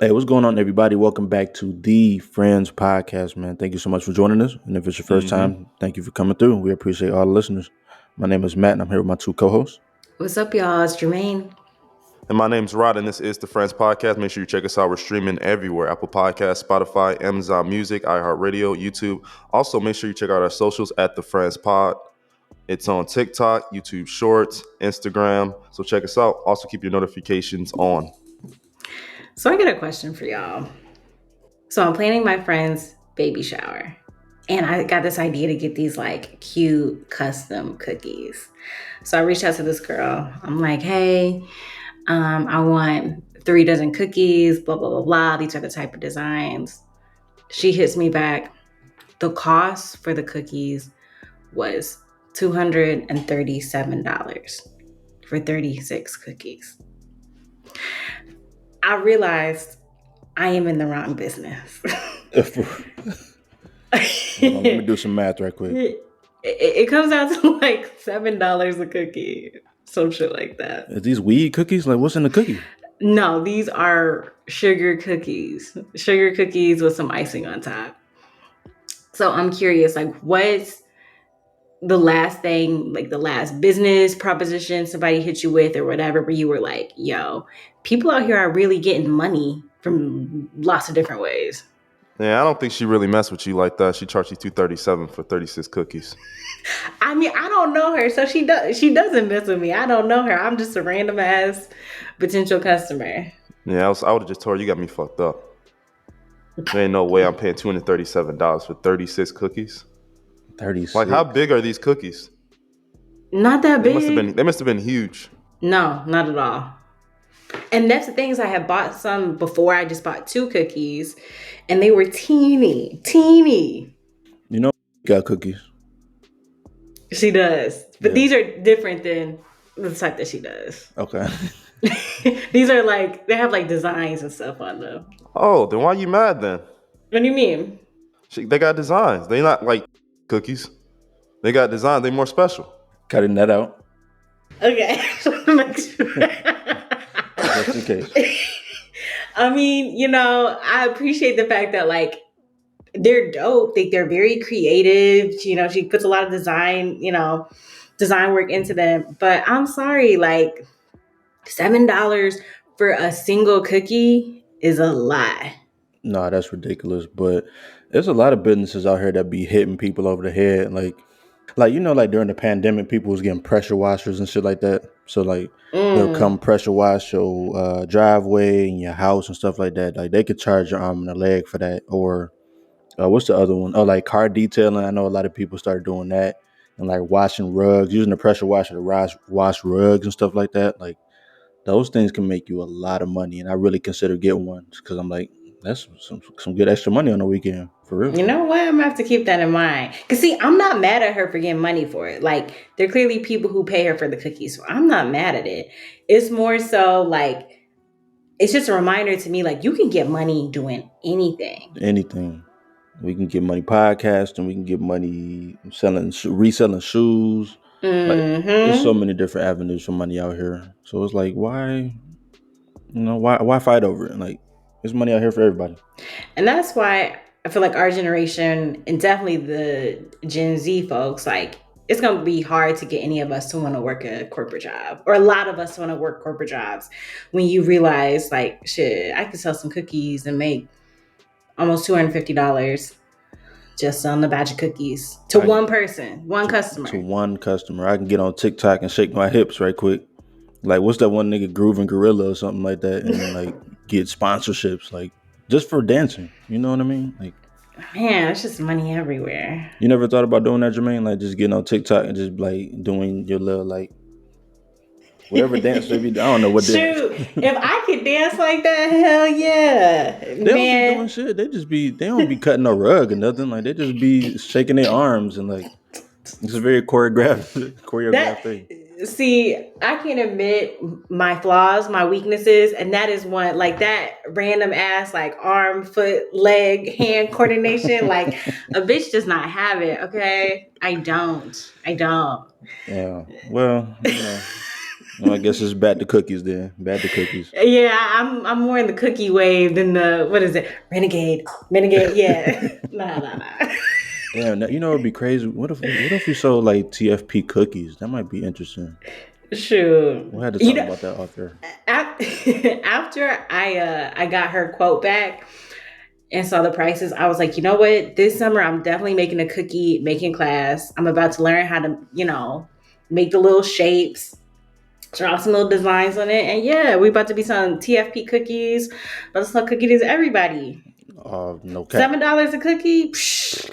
Hey, what's going on, everybody? Welcome back to the Friends Podcast, man. Thank you so much for joining us. And if it's your first hmm time, thank you for coming through. We appreciate all the listeners. My name is Matt, and I'm here with my two co-hosts. What's up, y'all? It's Jermayne. And my name's Rod, and this is the Friends Podcast. Make sure you check us out. We're streaming everywhere: Apple Podcasts, Spotify, Amazon Music, iHeartRadio, YouTube. Also, make sure you check out our socials at the Friends Pod. It's on TikTok, YouTube Shorts, Instagram. So check us out. Also, keep your notifications on. So I got a question for y'all. So I'm planning my friend's baby shower. And I got this idea to get these like cute custom cookies. So I reached out to this girl. I'm like, hey, I want 3 dozen cookies, blah, blah, blah, blah. These are the type of designs. She hits me back. The cost for the cookies was $237 for 36 cookies. I realized I am in the wrong business. Hold on, let me do some math right quick. It comes out to like $7 a cookie, some shit like that. Is these weed cookies? Like, what's in the cookie? No, these are sugar cookies with some icing on top. So I'm curious, like, what's the last thing, like the last business proposition somebody hit you with or whatever, where you were like, yo, people out here are really getting money from lots of different ways. Yeah, I don't think she really messed with you like that. She charged you $237 for 36 cookies. I mean, I don't know her, so she doesn't mess with me. I don't know her. I'm just a random ass potential customer. Yeah, I would have just told her, you got me fucked up. There ain't no way I'm paying $237 for 36 cookies. 36. Like, how big are these cookies? Not that big. They must have been huge. No, not at all. And that's the thing is I had bought some before. I just bought 2 cookies, and they were teeny. You know, got cookies. She does, but Yeah. these are different than the type that she does. Okay. These are like they have like designs and stuff on them. Oh, then why you mad then? What do you mean? They got designs. They not like cookies. They got designs. They more special. Cutting that out. Okay, make sure. Just in case. I mean, I appreciate the fact that like they're dope. They're very creative. She puts a lot of design work into them. But I'm sorry, like $7 for a single cookie is a lot. No, that's ridiculous. But there's a lot of businesses out here that be hitting people over the head. Like during the pandemic, people was getting pressure washers and shit like that. So like they'll come pressure wash your driveway and your house and stuff like that. Like they could charge your arm and a leg for that. Or what's the other one? Oh, like car detailing. I know a lot of people started doing that and like washing rugs, using the pressure washer to wash rugs and stuff like that. Like those things can make you a lot of money, and I really consider getting one because I'm like, that's some good extra money on the weekend for real. You know what? I'm gonna have to keep that in mind. Cause see, I'm not mad at her for getting money for it. Like, there are clearly people who pay her for the cookies, so I'm not mad at it. It's more so like it's just a reminder to me, like you can get money doing anything. Anything. We can get money podcasting. We can get money reselling shoes. Like, there's so many different avenues for money out here. So it's like, why fight over it? Like, there's money out here for everybody. And that's why I feel like our generation and definitely the Gen Z folks, like it's going to be hard to get any of us to want to work a corporate job, or a lot of us want to work corporate jobs when you realize like, shit, I could sell some cookies and make almost $250 just selling a batch of cookies to one person, one customer. To one customer. I can get on TikTok and shake my hips right quick. Like, what's that one nigga, Grooving Gorilla or something like that, and then like get sponsorships, like just for dancing. You know what I mean? Like, man, it's just money everywhere. You never thought about doing that, Jermaine? Like just getting on TikTok and just like doing your little like whatever dance they be. I don't know what dance. Shoot, if I could dance like that, hell yeah, They don't be doing shit. They don't be cutting no rug or nothing. Like they just be shaking their arms and like it's a very choreographed thing. See, I can admit my flaws, my weaknesses, and that is one, like that random ass, like arm, foot, leg, hand coordination. Like a bitch does not have it. Okay, I don't. Yeah. Well, Well, I guess it's back to cookies then. Back to cookies. Yeah, I'm more in the cookie wave than the what is it? Renegade. Renegade, yeah. Nah. Damn, you know it'd be crazy. What if we sold like TFP cookies? That might be interesting. Shoot. We'll have to You talk know, about that off there. after I got her quote back and saw the prices, I was like, you know what? This summer I'm definitely making a cookie making class. I'm about to learn how to, make the little shapes, draw some little designs on it. And yeah, we about to be selling TFP cookies. About to sell cookies to everybody. No cap. $7 a cookie? Psh,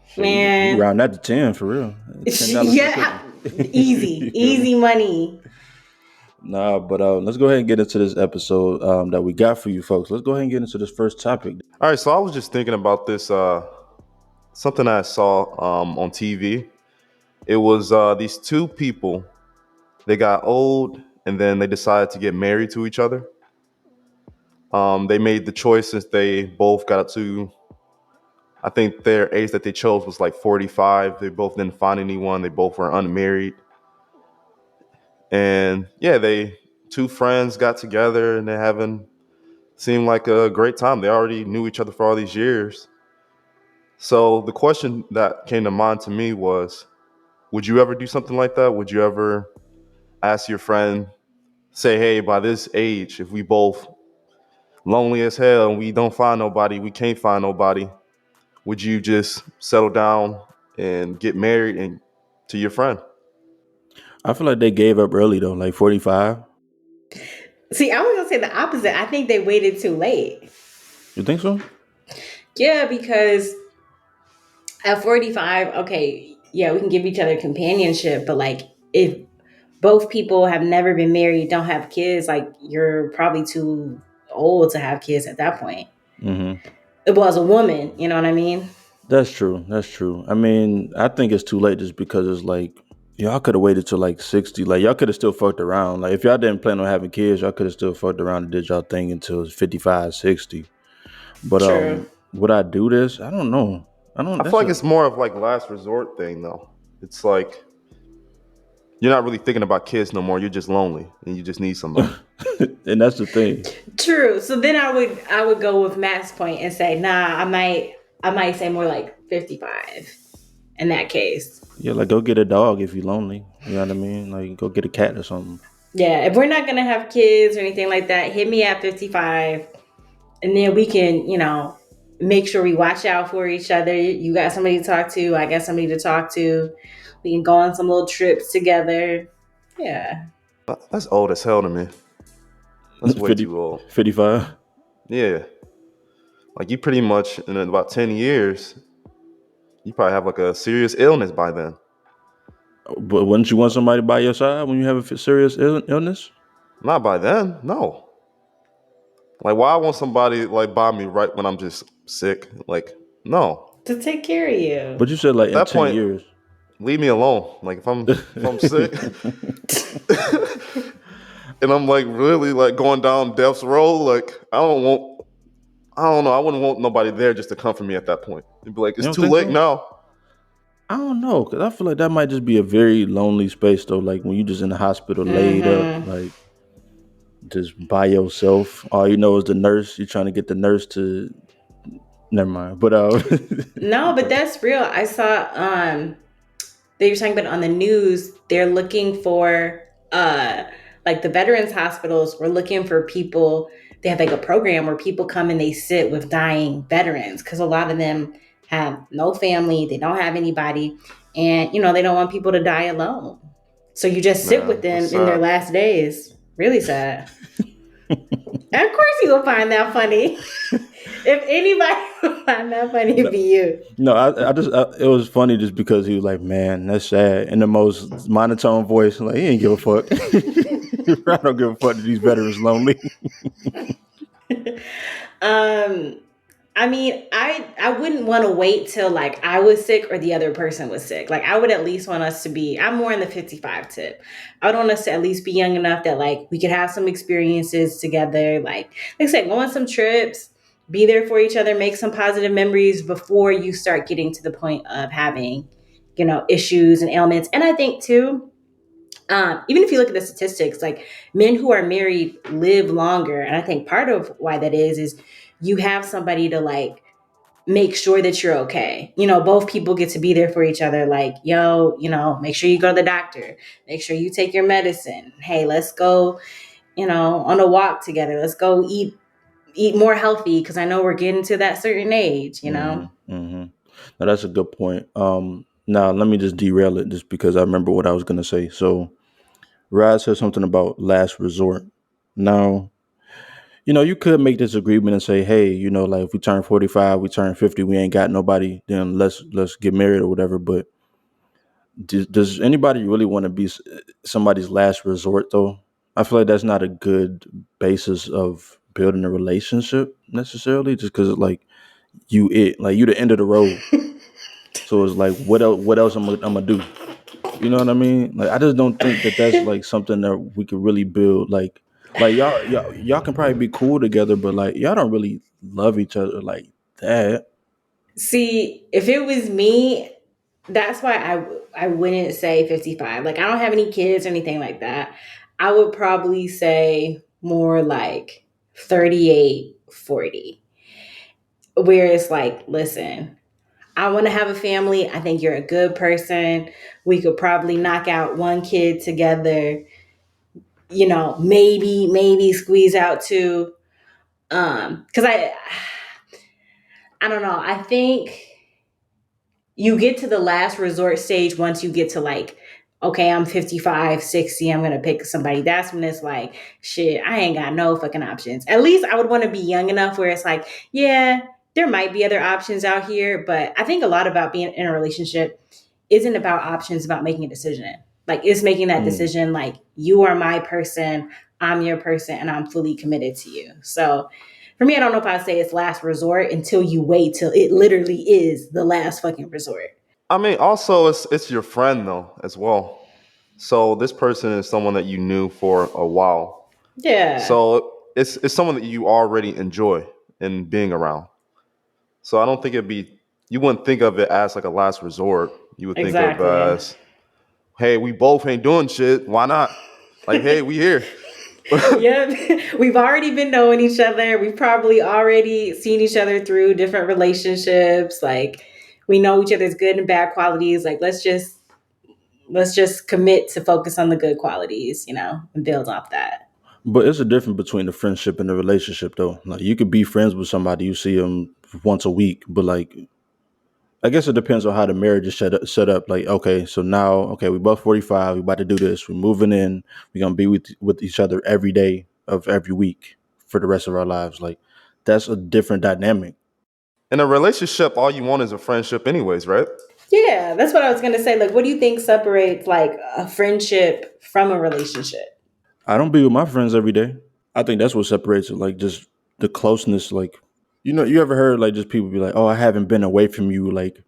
Shit, we man. round that to 10 for real. $10 for a Yeah, cookie. easy. You feel me? Easy money. Nah, but let's go ahead and get into this episode that we got for you folks. Let's go ahead and get into this first topic. All right, so I was just thinking about this something I saw on TV. It was these two people. They got old and then they decided to get married to each other. They made the choice since they both got to, I think their age that they chose was like 45. They both didn't find anyone. They both were unmarried. And yeah, they two friends got together and they're having seemed like a great time. They already knew each other for all these years. So the question that came to mind to me was, would you ever do something like that? Would you ever ask your friend, say, hey, by this age, if we both lonely as hell and we don't find nobody, we can't find nobody, would you just settle down and get married and to your friend? I feel like they gave up early though, like 45. See, I was gonna say the opposite. I think they waited too late. You think so? Yeah, because at 45, okay, yeah, we can give each other companionship, but like if both people have never been married, don't have kids, like you're probably too old to have kids at that point. Mm-hmm. Well, as a woman, you know what I mean? That's true. That's true. I mean, I think it's too late just because it's like y'all could have waited till like 60. Like y'all could have still fucked around. Like if y'all didn't plan on having kids, y'all could have still fucked around and did y'all thing until it's 55, 60. But True. would I do this? I don't know. I don't I feel that's like a it's more of like last resort thing though. It's like you're not really thinking about kids no more. You're just lonely and you just need somebody. and that's the thing. True. So then I would go with Matt's point and say, nah, I might say more like 55 in that case. Yeah, like go get a dog if you're lonely. You know what I mean? Like go get a cat or something. Yeah, if we're not gonna have kids or anything like that, hit me at 55, and then we can, make sure we watch out for each other. You got somebody to talk to, I got somebody to talk to. We can go on some little trips together. Yeah. That's old as hell to me. That's way 50, too old. 55. Yeah. Like you pretty much in about 10 years, you probably have like a serious illness by then. But wouldn't you want somebody by your side when you have a serious illness? Not by then, no. Like why I want somebody like by me right when I'm just sick? Like, no. To take care of you. But you said like At in that 10 point, years. leave me alone. Like if I'm sick and I'm like really like going down death's row, like I don't know, I wouldn't want nobody there just to comfort me at that point. It'd be like, You it's don't too think late so? now. I don't know, cause I feel like that might just be a very lonely space though. Like when you just in the hospital laid up, Mm-hmm. like just by yourself. All you know is the nurse. You're trying to get the nurse to. Never mind. But No, but that's real. I saw they were talking about on the news, they're looking for like the veterans hospitals were looking for people. They have like a program where people come and they sit with dying veterans because a lot of them have no family, they don't have anybody, and they don't want people to die alone. So you just sit with Man, them that's in their sad. last days. Really sad. And of course you will find that funny. If anybody will find that funny, it'd no, be you. no, it was funny just because he was like, man, that's sad, in the most monotone voice. Like he ain't give a fuck. I don't give a fuck that these veterans lonely. um I mean, I wouldn't want to wait till like I was sick or the other person was sick. Like I would at least want us to be. I'm more in the 55 tip. I would want us to at least be young enough that like we could have some experiences together. Like I said, go on some trips, be there for each other, make some positive memories before you start getting to the point of having, issues and ailments. And I think too, Even if you look at the statistics, like men who are married live longer. And I think part of why that is you have somebody to like make sure that you're okay. Both people get to be there for each other. Like, yo, make sure you go to the doctor. Make sure you take your medicine. Hey, let's go, on a walk together. Let's go eat more healthy because I know we're getting to that certain age. Now that's a good point. Now let me just derail it just because I remember what I was gonna say. So Rod said something about last resort. Now, you could make this agreement and say, hey, like if we turn 45, we turn 50, we ain't got nobody, then let's get married or whatever. But does anybody really want to be somebody's last resort though? I feel like that's not a good basis of building a relationship necessarily, just because like you the end of the road. So it's like what else I'm gonna do? You know what I mean? Like I just don't think that that's like something that we could really build. Like y'all can probably be cool together, but like y'all don't really love each other like that. See, if it was me, that's why I wouldn't say 55. Like I don't have any kids or anything like that. I would probably say more like 38, 40. Where it's like, listen, I want to have a family. I think you're a good person. We could probably knock out one kid together, maybe squeeze out two. Cause I don't know. I think you get to the last resort stage once you get to like, okay, I'm 55, 60, I'm going to pick somebody. That's when it's like, shit, I ain't got no fucking options. At least I would want to be young enough where it's like, yeah, there might be other options out here. But I think a lot about being in a relationship isn't about options, about making a decision. Like it's making that Mm. decision like, you are my person, I'm your person, and I'm fully committed to you. So for me, I don't know if I'd say it's last resort until you wait till it literally is the last fucking resort. I mean, also it's your friend though as well. So this person is someone that you knew for a while. Yeah, So it's someone that you already enjoy in being around. So I don't think it'd be you wouldn't think of it as like a last resort. You would think of exactly. as, hey, we both ain't doing shit. Why not? Like, hey, we here. Yep. We've already been knowing each other. We've probably already seen each other through different relationships. Like we know each other's good and bad qualities. Like let's just commit to focus on the good qualities, and build off that. But it's a difference between the friendship and the relationship, though. Like you could be friends with somebody, you see them once a week, but like I guess it depends on how the marriage is set up. Like, okay, so now, okay, we both 45, we about to do this. We're moving in. We're gonna be with each other every day of every week for the rest of our lives. Like, that's a different dynamic. In a relationship, all you want is a friendship, anyways, right? Yeah, that's what I was gonna say. Like, what do you think separates like a friendship from a relationship? I don't be with my friends every day. I think that's what separates it. Like, just the closeness. Like, you ever heard like just people be like, "Oh, I haven't been away from you." Like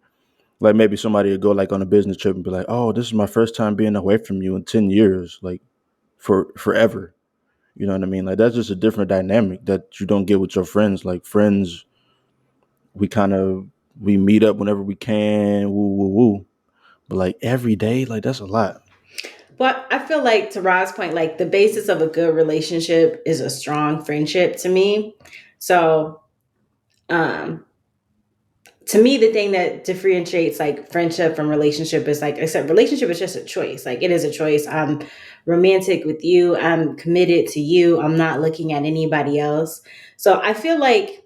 maybe somebody would go like on a business trip and be like, "Oh, this is my first time being away from you in 10 years." Like for forever. You know what I mean? Like that's just a different dynamic that you don't get with your friends. Like friends, we kind of we meet up whenever we can, woo woo woo. But like every day, like that's a lot. But I feel like to Rod's point, like the basis of a good relationship is a strong friendship to me. So um to me, the thing that differentiates like friendship from relationship is like I said, relationship is just a choice. Like it is a choice. I'm romantic with you. I'm committed to you. I'm not looking at anybody else. So I feel like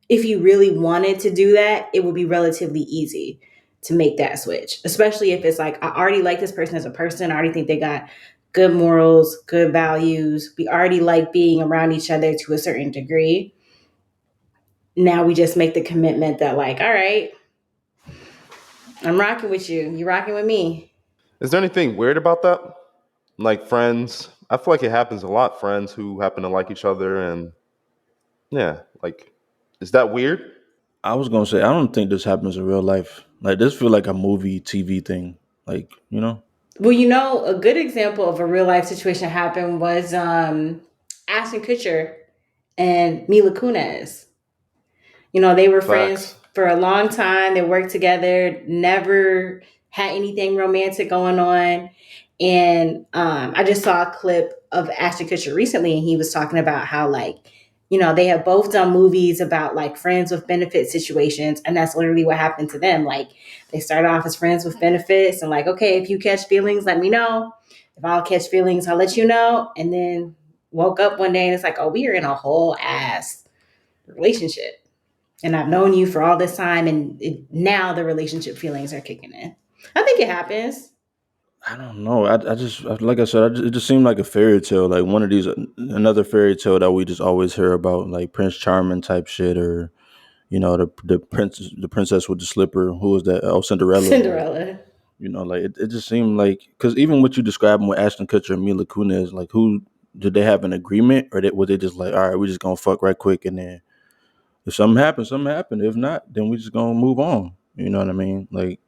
if you really wanted to do that, it would be relatively easy to make that switch, especially if it's like I already like this person as a person. I already think they got good morals, good values. We already like being around each other to a certain degree. Now we just make the commitment that like, all right, I'm rocking with you. You rocking with me. Is there anything weird about that? Like friends, I feel like it happens a lot. Friends who happen to like each other, and yeah, like, is that weird? I was gonna say I don't think this happens in real life. Like this feel like a movie TV thing. Like Well, a good example of a real life situation happened was Ashton Kutcher and Mila Kunis. They were friends Facts. for a long time. They worked together, never had anything romantic going on. And I just saw a clip of Ashton Kutcher recently, and he was talking about how, like, they have both done movies about like friends with benefit situations, and that's literally what happened to them. Like, they started off as friends with benefits, and like, okay, if you catch feelings, let me know. If I'll catch feelings, I'll let you know. And then woke up one day and it's like, oh, we are in a whole ass relationship, and I've known you for all this time, and now the relationship feelings are kicking in. I think it happens. I don't know. I just like I said, it just seemed like a fairy tale, like one of these another fairy tale that we just always hear about, like Prince Charming type shit, or the princess with the slipper. Who was that? Oh, Cinderella. Like, Cinderella. like it just seemed like, because even what you described with Ashton Kutcher and Mila Kunis, like, who did they have an agreement, or were they just like, all right, we just gonna fuck right quick, and then if something happens, something happened. If not, then we just gonna move on. You know what I mean? Like,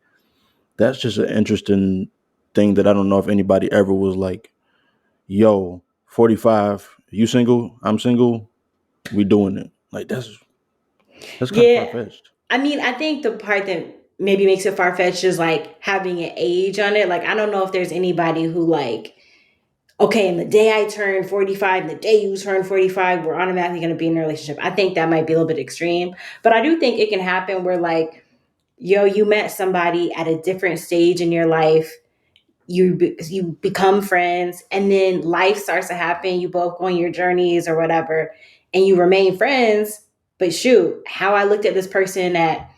that's just an interesting thing that I don't know if anybody ever was like, yo, 45, you single, I'm single, we doing it. Like, that's kind of far Yeah. fetched. I mean, I think the part that maybe makes it far fetched is like having an age on it. Like, I don't know if there's anybody who, like, okay, and the day I turn 45, and the day you turn 45, we're automatically going to be in a relationship. I think that might be a little bit extreme, but I do think it can happen where, like, yo, you met somebody at a different stage in your life. You become friends, and then life starts to happen. You both go on your journeys or whatever, and you remain friends. But shoot, how I looked at this person at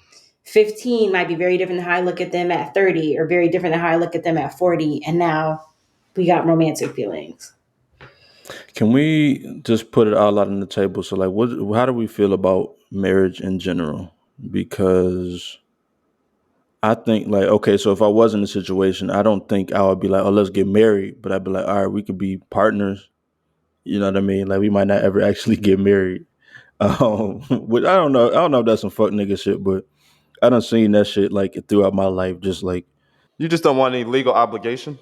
15 might be very different than how I look at them at 30, or very different than how I look at them at 40. And now we got romantic feelings. Can we just put it all out on the table? So, like, how do we feel about marriage in general? Because I think, like, okay, so if I was in a situation, I don't think I would be like, oh, let's get married, but I'd be like, all right, we could be partners. You know what I mean? Like, we might not ever actually get married. Which I don't know. I don't know if that's some fuck nigga shit, but I done seen that shit like throughout my life. Just like, You just don't want any legal obligation.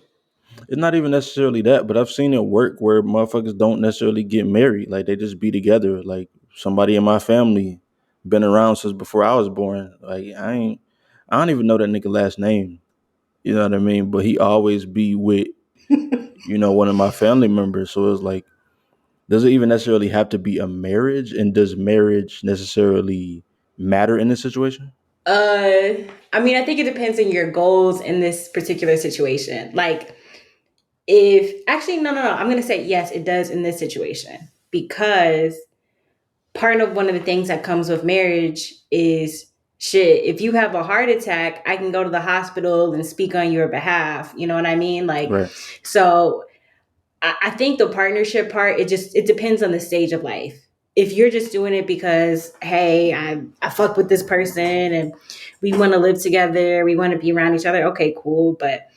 it's not even necessarily that, but I've seen it work where motherfuckers don't necessarily get married. Like, they just be together. Like, somebody in my family been around since before I was born. Like, I don't even know that nigga last name. You know what I mean? But he always be with, one of my family members. So it's like, does it even necessarily have to be a marriage? And does marriage necessarily matter in this situation? Uh, I mean, I think it depends on your goals in this particular situation. Like, if actually, no, I'm going to say yes, it does in this situation, because part of one of the things that comes with marriage is shit. If you have a heart attack, I can go to the hospital and speak on your behalf. You know what I mean? Like, Right. so I think the partnership part, it depends on the stage of life. If you're just doing it because, hey, I fuck with this person and we want to live together, we want to be around each other, okay, cool. But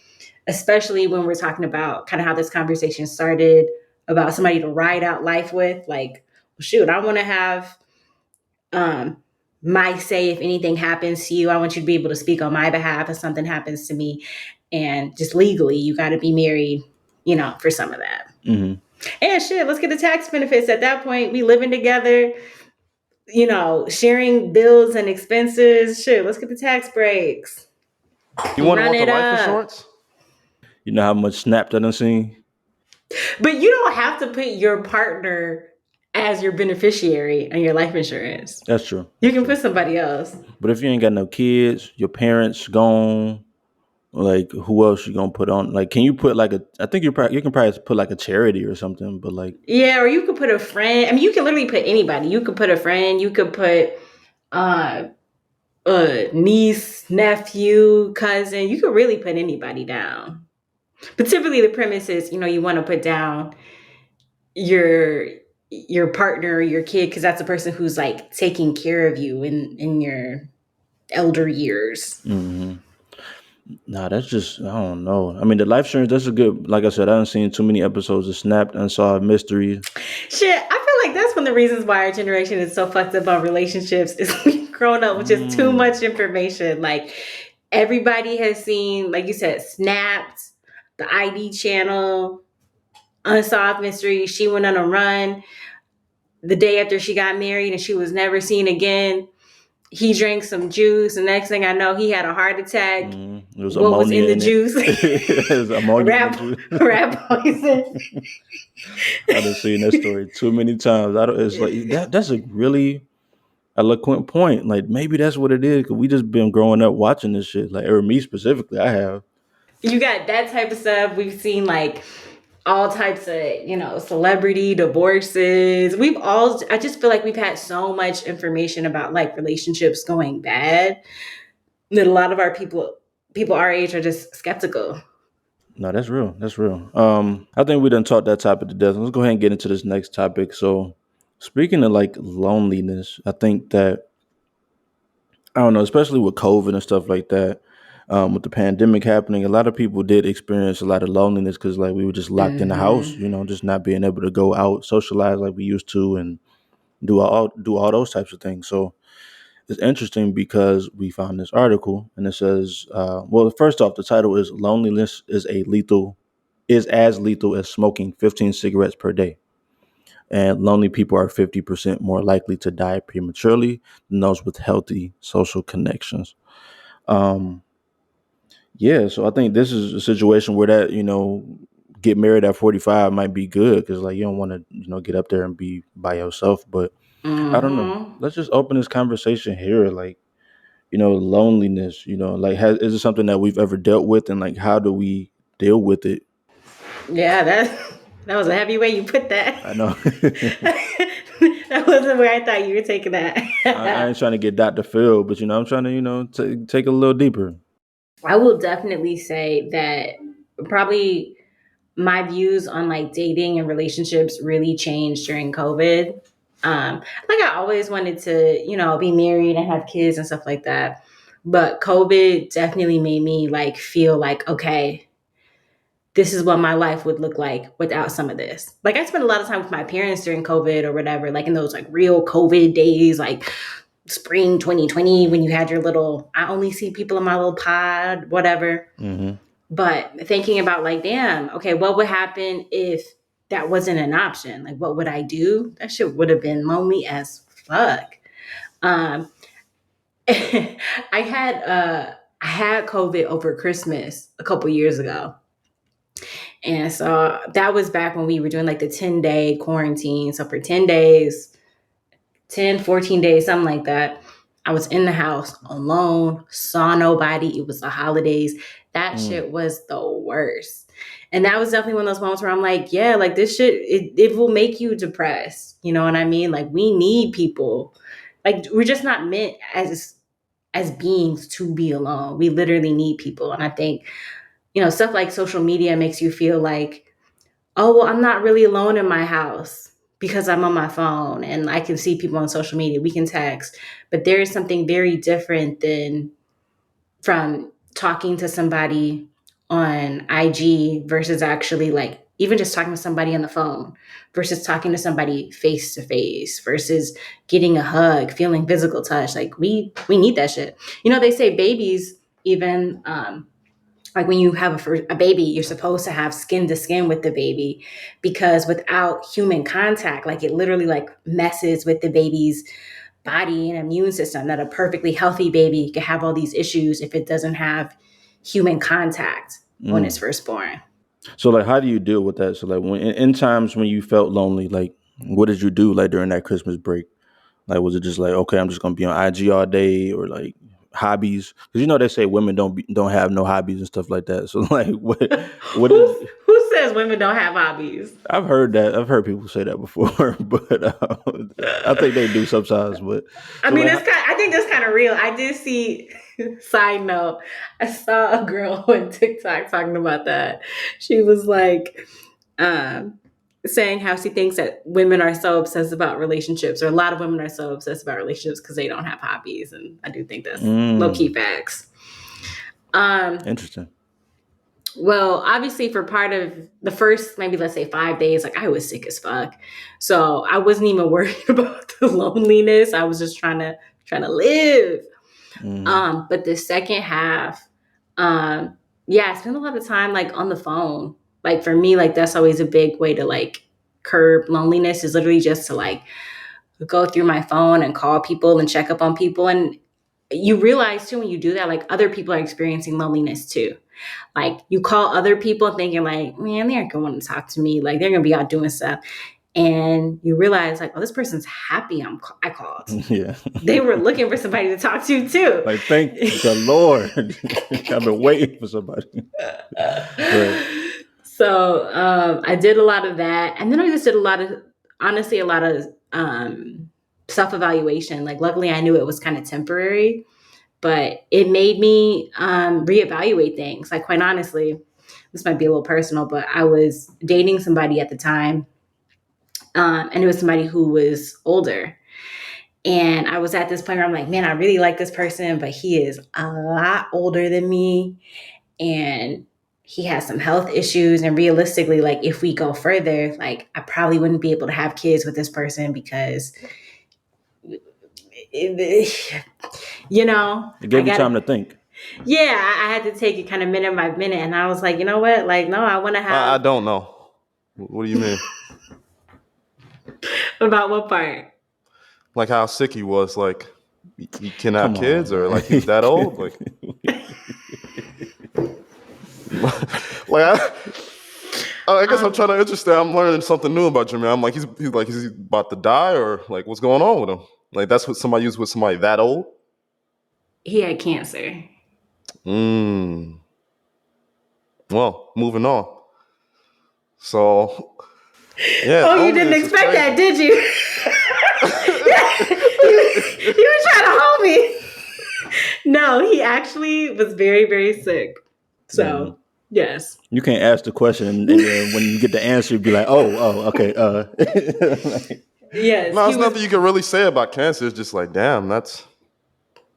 especially when we're talking about kind of how this conversation started, about somebody to ride out life with, like, well, shoot, I want to have um, my say if anything happens to you. I want you to be able to speak on my behalf if something happens to me. And just legally, you got to be married, for some of that. Hmm. And shit, let's get the tax benefits. At that point, we living together, sharing bills and expenses. Shit, let's get the tax breaks. You wouldn't Run want the it life up. insurance? You know how much snap I done seen? But you don't have to put your partner as your beneficiary on your life insurance. That's true. You That's can true. put somebody else. But if you ain't got no kids, your parents gone, like, who else you gonna put on? Like, can you put like I think you can probably put like a charity or something, but like, Yeah, or you could put a friend. I mean, you can literally put anybody. You could put a friend. You could put uh, niece, nephew, cousin. You could really put anybody down. But typically, the premise is, you want to put down your your partner or your kid, because that's the person who's like taking care of you in your elder years. hmm. Nah, that's just, I don't know. I mean, the life insurance, that's a good. Like I said, I haven't seen too many episodes of Snapped, Unsolved Mysteries. Shit, I feel like that's one of the reasons why our generation is so fucked up on relationships, is we've grown up with just too Mm. much information. Like, everybody has seen, like you said, Snapped, the ID channel, Unsolved Mysteries. She went on a run the day after she got married and she was never seen again. he drank some juice, and next thing I know, he had a heart attack. It was What was in ammonia the in it. juice? It was ammonia in the juice. rat poison. I done seen that story too many times. It's like that's a really eloquent point. Like maybe that's what it is, because we just been growing up watching this shit. Like, or me specifically, I have. You got that type of stuff. We've seen like all types of, celebrity divorces. I just feel like we've had so much information about like relationships going bad that a lot of our people our age are just skeptical. No, that's real. That's real. I think we done talked that topic to death. Let's go ahead and get into this next topic. So, speaking of like loneliness, I think that I don't know, especially with COVID and stuff like that, with the pandemic happening, a lot of people did experience a lot of loneliness because like we were just locked in the house, just not being able to go out, socialize like we used to, and do all those types of things. So it's interesting because we found this article and it says, well, first off, the title is "Loneliness is as lethal as smoking 15 cigarettes per day." And lonely people are 50% more likely to die prematurely than those with healthy social connections. Um, yeah, so I think this is a situation where that, get married at 45 might be good because like you don't want to, get up there and be by yourself. But I don't know. Mm-hmm. Let's just open this conversation here. Like, loneliness, like is it something that we've ever dealt with, and like how do we deal with it? Yeah, that was a heavy way you put that. I know. That wasn't where I thought you were taking that. I ain't trying to get Dr. Phil, but I'm trying to, take a little deeper. I will definitely say that probably my views on like dating and relationships really changed during COVID. Like I always wanted to, be married and have kids and stuff like that. But COVID definitely made me like feel like, okay, this is what my life would look like without some of this. Like I spent a lot of time with my parents during COVID or whatever, like in those like real COVID days, like spring 2020, when you had your little, I only see people in my little pod, whatever. Mm-hmm. But thinking about like, damn, okay, what would happen if that wasn't an option? Like, what would I do? That shit would have been lonely as fuck. Um, I had COVID over Christmas a couple years ago. And so that was back when we were doing like the 10-day quarantine. So for 10 days, 10, 14 days, something like that, I was in the house alone, saw nobody. It was the holidays. That shit was the worst. And that was definitely one of those moments where I'm like, yeah, like this shit, it will make you depressed. You know what I mean? Like we need people. Like we're just not meant as beings to be alone. We literally need people. And I think, stuff like social media makes you feel like, oh, well, I'm not really alone in my house because I'm on my phone and I can see people on social media. We can text. But there is something very different than from talking to somebody on IG versus actually like even just talking to somebody on the phone versus talking to somebody face to face versus getting a hug, feeling physical touch. Like we need that shit. They say babies even like when you have a baby, you're supposed to have skin to skin with the baby because without human contact, like it literally like messes with the baby's body and immune system. That a perfectly healthy baby can have all these issues if it doesn't have human contact when it's first born. So like, how do you deal with that? So like, when in times when you felt lonely, like, what did you do like during that Christmas break? Like, was it just like, okay, I'm just gonna be on IG all day, or like hobbies? Because they say women don't have no hobbies and stuff like that. So like, what is? Who says women don't have hobbies? I've heard that. I've heard people say that before, but I think they do sometimes. But I so mean, like, I think that's kind of real. I did see. Side note: I saw a girl on TikTok talking about that. She was like, saying how she thinks that women are so obsessed about relationships, or a lot of women are so obsessed about relationships because they don't have hobbies, and I do think that's low key facts. Interesting. Well, obviously, for part of the first, maybe let's say 5 days, like I was sick as fuck, so I wasn't even worried about the loneliness. I was just trying to live. But the second half, yeah, I spent a lot of time like on the phone. Like for me, like that's always a big way to like curb loneliness, is literally just to like go through my phone and call people and check up on people. And you realize too when you do that, like other people are experiencing loneliness too. Like you call other people thinking like, man, they aren't gonna want to talk to me. Like they're gonna be out doing stuff. And you realize like, oh, this person's happy I called. Yeah. They were looking for somebody to talk to too. Like, thank the Lord. I've been waiting for somebody. Right. So I did a lot of that. And then I just did a lot of self-evaluation. Like luckily I knew it was kind of temporary, but it made me reevaluate things. Like quite honestly, this might be a little personal, but I was dating somebody at the time, and it was somebody who was older. And I was at this point where I'm like, man, I really like this person, but he is a lot older than me. And he has some health issues. And realistically, like if we go further, like I probably wouldn't be able to have kids with this person because, you know, It gave you time to think. Yeah, I had to take it kind of minute by minute. And I was like, you know what? Like, no, I want to have. I don't know. What do you mean? About what part? Like how sick he was. Like he can have Come kids, on, or man. like he's that old. Like, I guess I'm trying to understand. I'm learning something new about Jermayne. I'm like, he's like, is he about to die, or like, what's going on with him? Like, that's what somebody used with somebody that old. He had cancer. Well, moving on. So, yeah. Oh, you didn't expect that, did you? You were trying to hold me. No, he actually was very, very sick. So, yes. You can't ask the question and then when you get the answer, you'd be like, oh, okay. Yes. No, there's nothing you can really say about cancer. It's just like, damn, that's.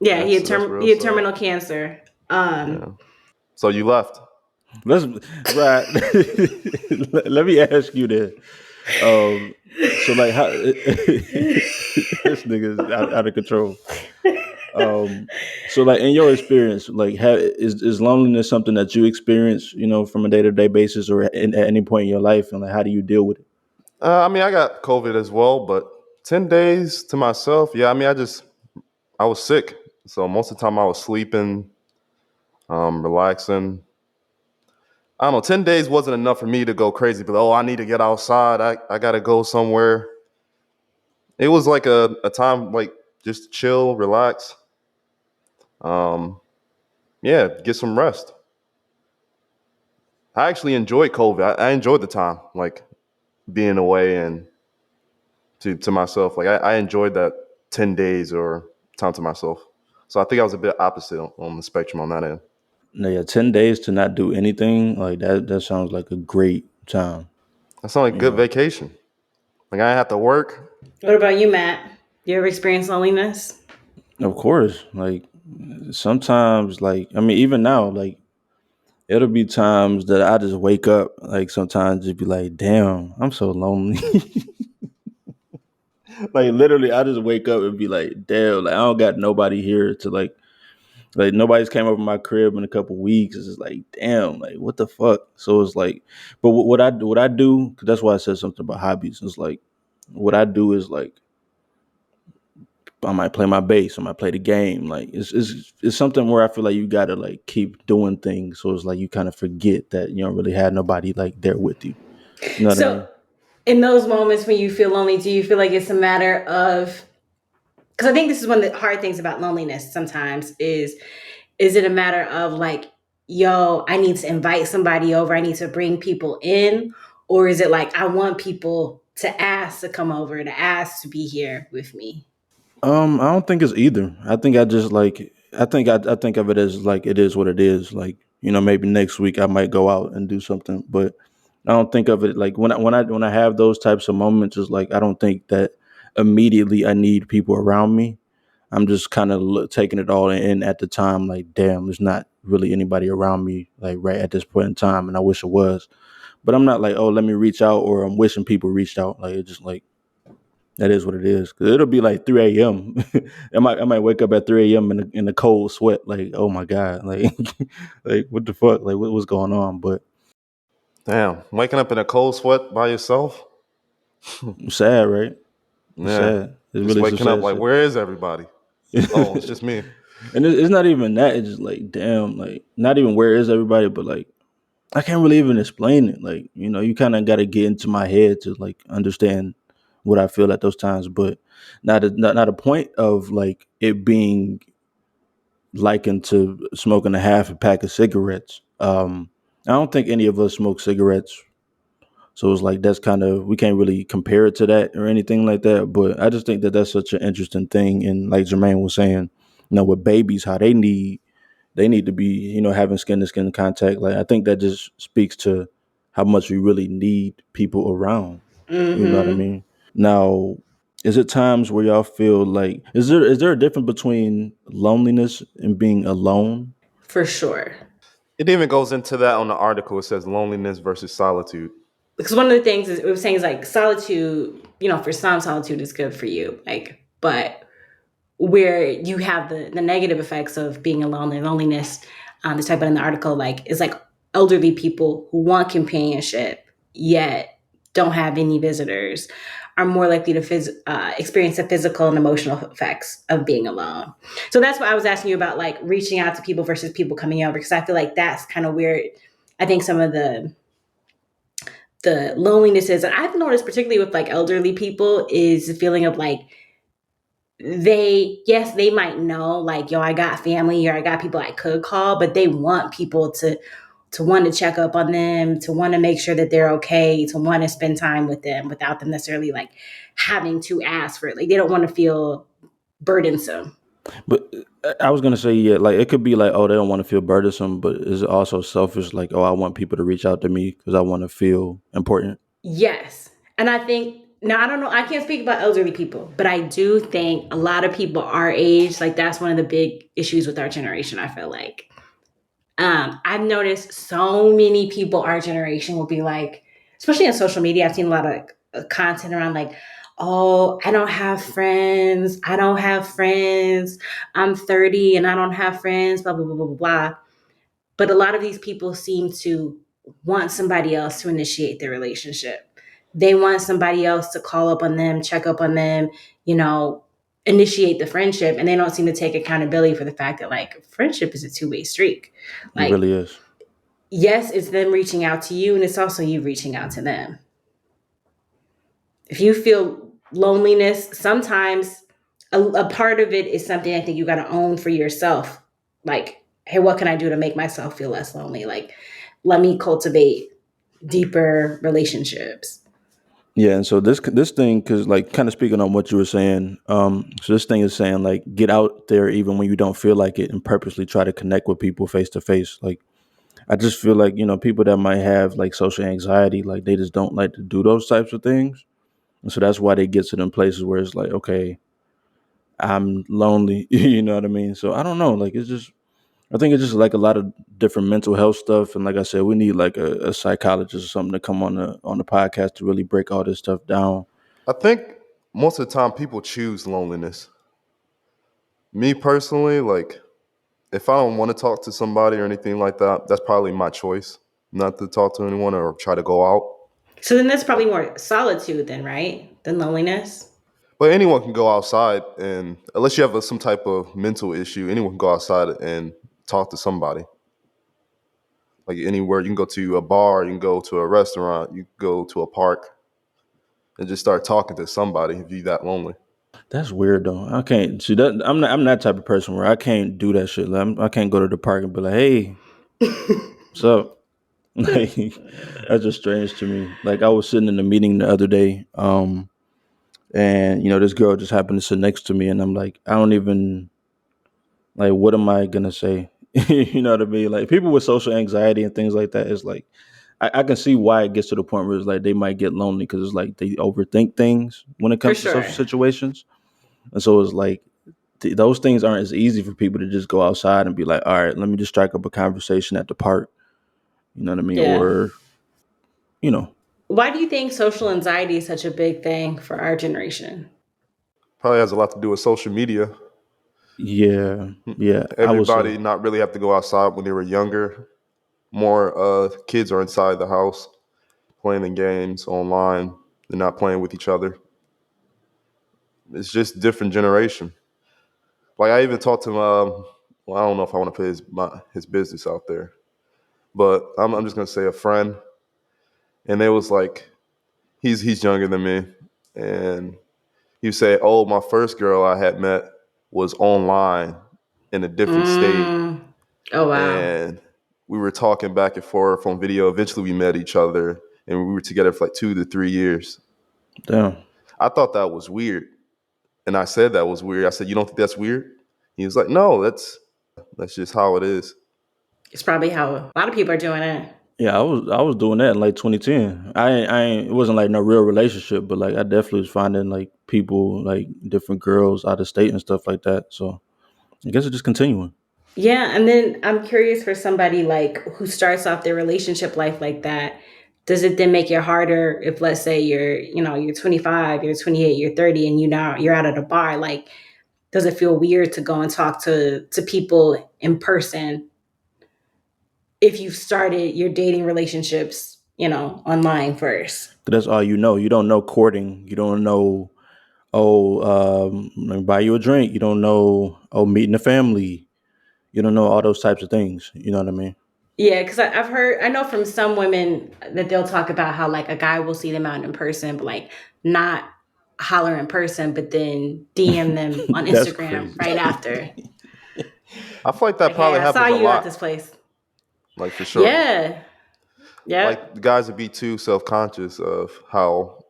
Yeah, he had sad. terminal cancer. Yeah. So you left. Let me ask you this. So like how this nigga is out of control. So like in your experience, like is loneliness something that you experience, you know, from a day-to-day basis or at any point in your life, and like how do you deal with it? I mean, I got COVID as well, but 10 days to myself. Yeah, I mean, I was sick. So most of the time I was sleeping, relaxing. I don't know, 10 days wasn't enough for me to go crazy, but I need to get outside. I got to go somewhere. It was like a time like just chill, relax. Yeah, get some rest. I actually enjoyed COVID. I enjoyed the time, like being away and to myself. Like I enjoyed that 10 days or time to myself. So I think I was a bit opposite on the spectrum on that end. No, yeah, 10 days to not do anything like that. That sounds like a great time. That sounds like a You good know, vacation. Like I didn't have to work. What about you, Matt? You ever experienced loneliness? of course. Like sometimes, like I mean, even now, like it'll be times that I just wake up, like sometimes just be like, damn, I'm so lonely. Like literally, I just wake up and be like, damn, like I don't got nobody here to like nobody's came over my crib in a couple weeks. It's just like, damn, like what the fuck. So it's like, but what I do, because that's why I said something about hobbies. It's like what I do is like I might play my bass, I might play the game. Like it's something where I feel like you gotta like keep doing things. So it's like you kind of forget that you don't really have nobody like there with you. You know what I So, mean? in those moments when you feel lonely, do you feel like it's a matter of, because I think this is one of the hard things about loneliness sometimes is it a matter of like, yo, I need to invite somebody over, I need to bring people in, or is it like I want people to ask to come over, to ask to be here with me? I don't think it's either. I think I just like I think of it as like it is what it is. Like you know, maybe next week I might go out and do something, but I don't think of it like when I have those types of moments. It's like I don't think that immediately I need people around me. I'm just kind of taking it all in at the time. Like, damn, there's not really anybody around me like right at this point in time, and I wish it was. But I'm not like, oh, let me reach out, or I'm wishing people reached out. Like, it's just like that is what it is. Cause it'll be like 3 a.m. I might wake up at 3 a.m. In a cold sweat. Like, oh my god, like, like what the fuck? Like, what's going on? But Damn, waking up in a cold sweat by yourself. it's sad, right? It's Yeah, sad. It's just really so waking up sad. like, where is everybody? Oh, it's just me. And it's not even that. It's just like, damn, like not even where is everybody, but like I can't really even explain it. Like, you kind of got to get into my head to like understand what I feel at those times, but not a point of like it being likened to smoking a half a pack of cigarettes. I don't think any of us smoke cigarettes, so it's like that's kind of we can't really compare it to that or anything like that. But I just think that that's such an interesting thing, and like Jermaine was saying, with babies, how they need to be, having skin to skin contact. Like I think that just speaks to how much we really need people around. You know what I Mm-hmm. mean? Now, is it times where y'all feel like is there a difference between loneliness and being alone? For sure. It even goes into that on the article. It says loneliness versus solitude. Because one of the things is it was saying is like solitude, for some solitude is good for you. Like, but where you have the negative effects of being alone and loneliness, they talk about in the article, like is like elderly people who want companionship yet don't have any visitors are more likely to experience the physical and emotional effects of being alone. So that's why I was asking you about like reaching out to people versus people coming over, because I feel like that's kind of where I think some of the loneliness is. And I've noticed, particularly with like elderly people, is the feeling of like they might know like, yo, I got family or I got people I could call, but they want people to want to check up on them, to want to make sure that they're okay, to want to spend time with them without them necessarily like having to ask for it. Like they don't want to feel burdensome. But I was gonna say, yeah, like it could be like, oh, they don't want to feel burdensome, but is it also selfish? Like, oh, I want people to reach out to me because I want to feel important. Yes. And I think now I don't know, I can't speak about elderly people, but I do think a lot of people our age, like that's one of the big issues with our generation, I feel like. I've noticed so many people our generation will be like, especially on social media, I've seen a lot of content around like, oh, I don't have friends. I don't have friends. I'm 30 and I don't have friends, blah, blah, blah, blah, blah, blah. But a lot of these people seem to want somebody else to initiate the relationship. They want somebody else to call up on them, check up on them, you know, initiate the friendship. And they don't seem to take accountability for the fact that like friendship is a two-way streak. It Like, really is. yes, it's them reaching out to you, and it's also you reaching out to them. If you feel loneliness, sometimes a part of it is something I think you got to own for yourself. Like, hey, what can I do to make myself feel less lonely? Like, let me cultivate deeper relationships. Yeah, and so this thing, because like kind of speaking on what you were saying, so this thing is saying like get out there even when you don't feel like it, and purposely try to connect with people face to face. Like I just feel like people that might have like social anxiety, like they just don't like to do those types of things, and so that's why they get to them places where it's like, okay, I'm lonely. You know what I mean? So I don't know. Like it's just I think it's just like a lot of different mental health stuff, and like I said, we need like a psychologist or something to come on the podcast to really break all this stuff down. I think most of the time people choose loneliness. Me personally, like if I don't want to talk to somebody or anything like that, that's probably my choice not to talk to anyone or try to go out. So then that's probably more solitude then, right? Than loneliness. But anyone can go outside, and unless you have some type of mental issue, anyone can go outside and talk to somebody. Like anywhere, you can go to a bar, you can go to a restaurant, you can go to a park, and just start talking to somebody if you're that lonely. That's weird though. I can't see that. I'm that type of person where I can't do that shit. Like, I can't go to the park and be like, "Hey, what's up?" Like that's just strange to me. Like I was sitting in a meeting the other day, and this girl just happened to sit next to me, and I'm like, I don't even like, what am I gonna say? You know what I mean? Like people with social anxiety and things like that is like, I can see why it gets to the point where it's like they might get lonely because it's like they overthink things when it For comes to social sure. situations, and so it's like those things aren't as easy for people to just go outside and be like, all right, let me just strike up a conversation at the park. You know what I mean? Yeah. Or, you know, Why do you think social anxiety is such a big thing for our generation? Probably has a lot to do with social media. yeah, yeah, I would say. Everybody not really have to go outside when they were younger. More kids are inside the house playing the games online. They're not playing with each other. It's just different generation. Like I even talked to him. Well, I don't know if I want to put his business out there, but I'm just gonna say a friend, and it was like he's younger than me, and he would say, "Oh, my first girl I had met was online in a different state, Mm. Oh, wow. and we were talking back and forth on video. Eventually, we met each other, and we were together for like 2 to 3 years. Damn. I thought that was weird, and I said that was weird. I said, "You don't think that's weird?" He was like, "No, that's just how it is." It's probably how a lot of people are doing it. Yeah, I was doing that in like 2010. It wasn't like no real relationship, but like I definitely was finding like people, like different girls out of state and stuff like that. So I guess it's just continuing. Yeah, and then I'm curious for somebody like who starts off their relationship life like that. Does it then make it harder if, let's say, you're 25, you're 28, you're 30, and you're out at a bar? Like, does it feel weird to go and talk to people in person if you've started your dating relationships, online first? That's all you know. You don't know courting. You don't know, let me buy you a drink. You don't know, meeting the family. You don't know all those types of things. You know what I mean? Yeah, because I know from some women that they'll talk about how like a guy will see them out in person, but like not holler in person, but then DM them on That's Instagram crazy. right after. I feel like that Like, hey, probably I saw happens a you at lot, this place. like for sure. Yeah. Like Yep. the guys would be too self-conscious of how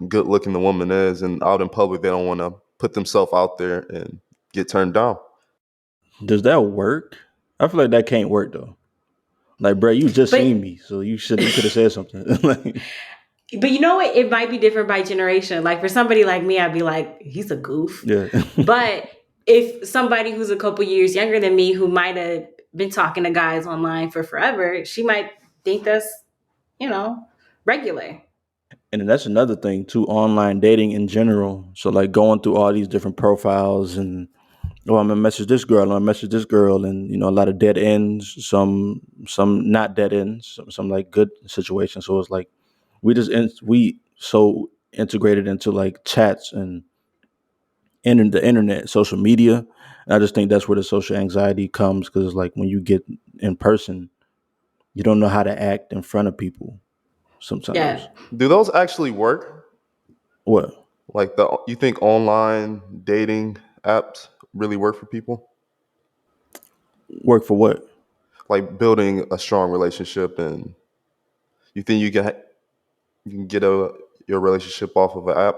good looking the woman is, and out in public they don't want to put themselves out there and get turned down. Does that work? I feel like that can't work though. Like, bro, you just But seen me, so you could have said something. Like, but you know what? It might be different by generation. Like for somebody like me, I'd be like, he's a goof. yeah. But if somebody who's a couple years younger than me who might have been talking to guys online for forever, she might think that's, you know, regular. And then that's another thing too, online dating in general. So like going through all these different profiles and I'm gonna message this girl, I'm gonna message this girl, and a lot of dead ends, some not dead ends, some like good situations. So it's like we so integrated into like chats and the internet, social media. And I just think that's where the social anxiety comes because it's like when you get in person, you don't know how to act in front of people Yeah. sometimes. Do those actually work? What? Like you think online dating apps really work for people? Work for what? Like building a strong relationship, and you think you can get your relationship off of an app?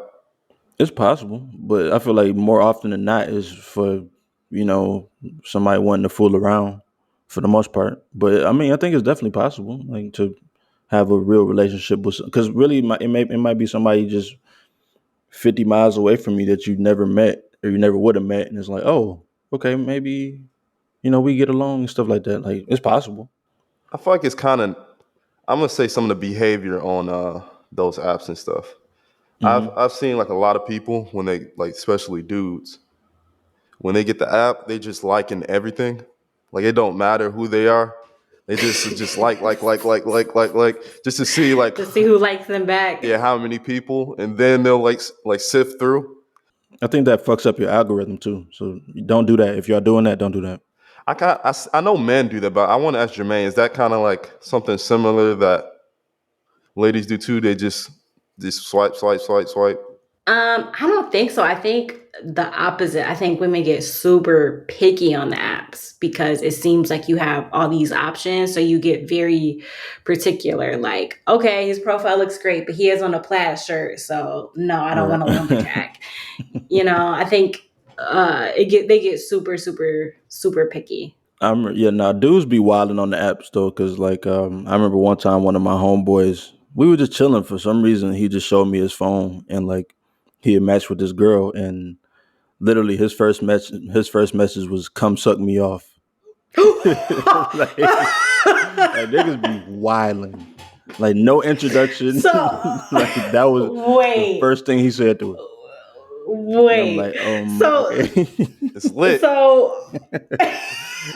It's possible, but I feel like more often than not is for you know somebody wanting to fool around for the most part. But I mean, I think it's definitely possible, like to have a real relationship with, because really, it might be somebody just 50 miles away from you that you never met or you never would have met, and it's like, oh, okay, maybe we get along and stuff like that. Like it's possible. I feel like it's kind of. I'm gonna say some of the behavior on those apps and stuff. Hmm. I've seen like a lot of people when they like, especially dudes, when they get the app, they just liking everything. Like it don't matter who they are. They just like just to see like To see who likes them back. yeah how many people, and then they'll like sift through. I think that fucks up your algorithm too. So don't do that. If y'all doing that, don't do that. I know men do that, but I want to ask Jermaine, is that kind of like something similar that ladies do too? They just swipe. I don't think so. I think the opposite. I think women get super picky on the apps because it seems like you have all these options. So you get very particular. Like, okay, his profile looks great, but he has on a plaid shirt. So no, I don't Right. want a lumberjack. I think they get super, super, super picky. Yeah, now dudes be wilding on the apps though, cause like I remember one time one of my homeboys, we were just chilling for some reason. He just showed me his phone and like he had matched with this girl, and literally his first message was "come suck me off." Like niggas be wilding, like no introduction. So Like that was the wait, first thing he said to her, and I'm wait. like, So okay. It's lit. so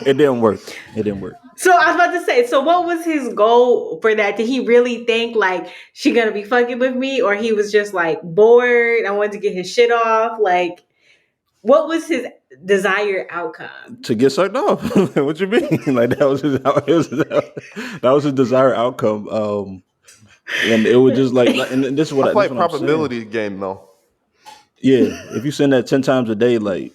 It didn't work. It didn't work. So I was about to say, so what was his goal for that? Did he really think like she gonna be fucking with me, or he was just like bored? I wanted to get his shit off. Like, What was his desired outcome? To get sucked off. What you mean? Like that was that was his desired outcome. And it was just and this is I feel this is like what I'm saying. probability game though. Yeah, if you send that 10 times a day, like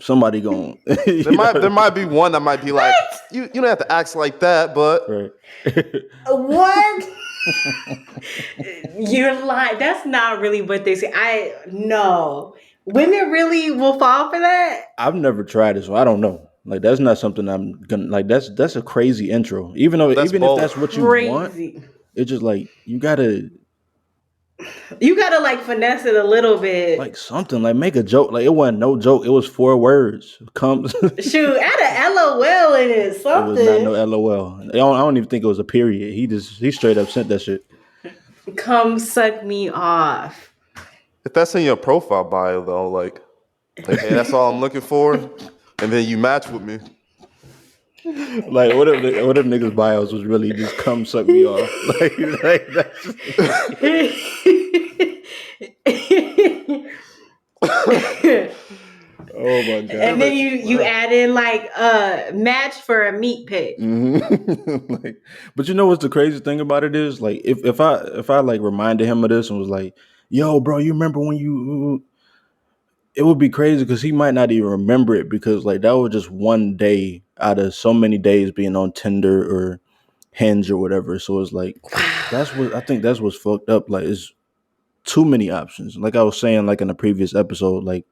somebody going, There might be one that might be like, you don't have to act like that, but right. What? You're lying. That's not really what they say. No. Women really will fall for that? I've never tried it, so I don't know. Like that's not something I'm gonna like. That's a crazy intro. that's Even if bold. that's what you want, Crazy. it's just like you gotta You gotta like finesse it a little bit. like something like make a joke. Like it wasn't no joke. It was 4 words. Come. Shoot, add a LOL in it, It was not no something. LOL. I don't even think it was a period. He straight up sent that shit. Come suck me off. If that's in your profile bio though, like hey, that's all I'm looking for, and then you match with me. Like what if niggas bios was really just come suck me off. Like that's oh my god. And then you add in like a match for a meat pick. Like, but you know what's the crazy thing about it is like if I like reminded him of this and was like, yo, bro, you remember when you it would be crazy because he might not even remember it because like that was just one day out of so many days being on Tinder or Hinge or whatever. So it's like I think that's what's fucked up. Like it's too many options. Like I was saying, like in the previous episode, like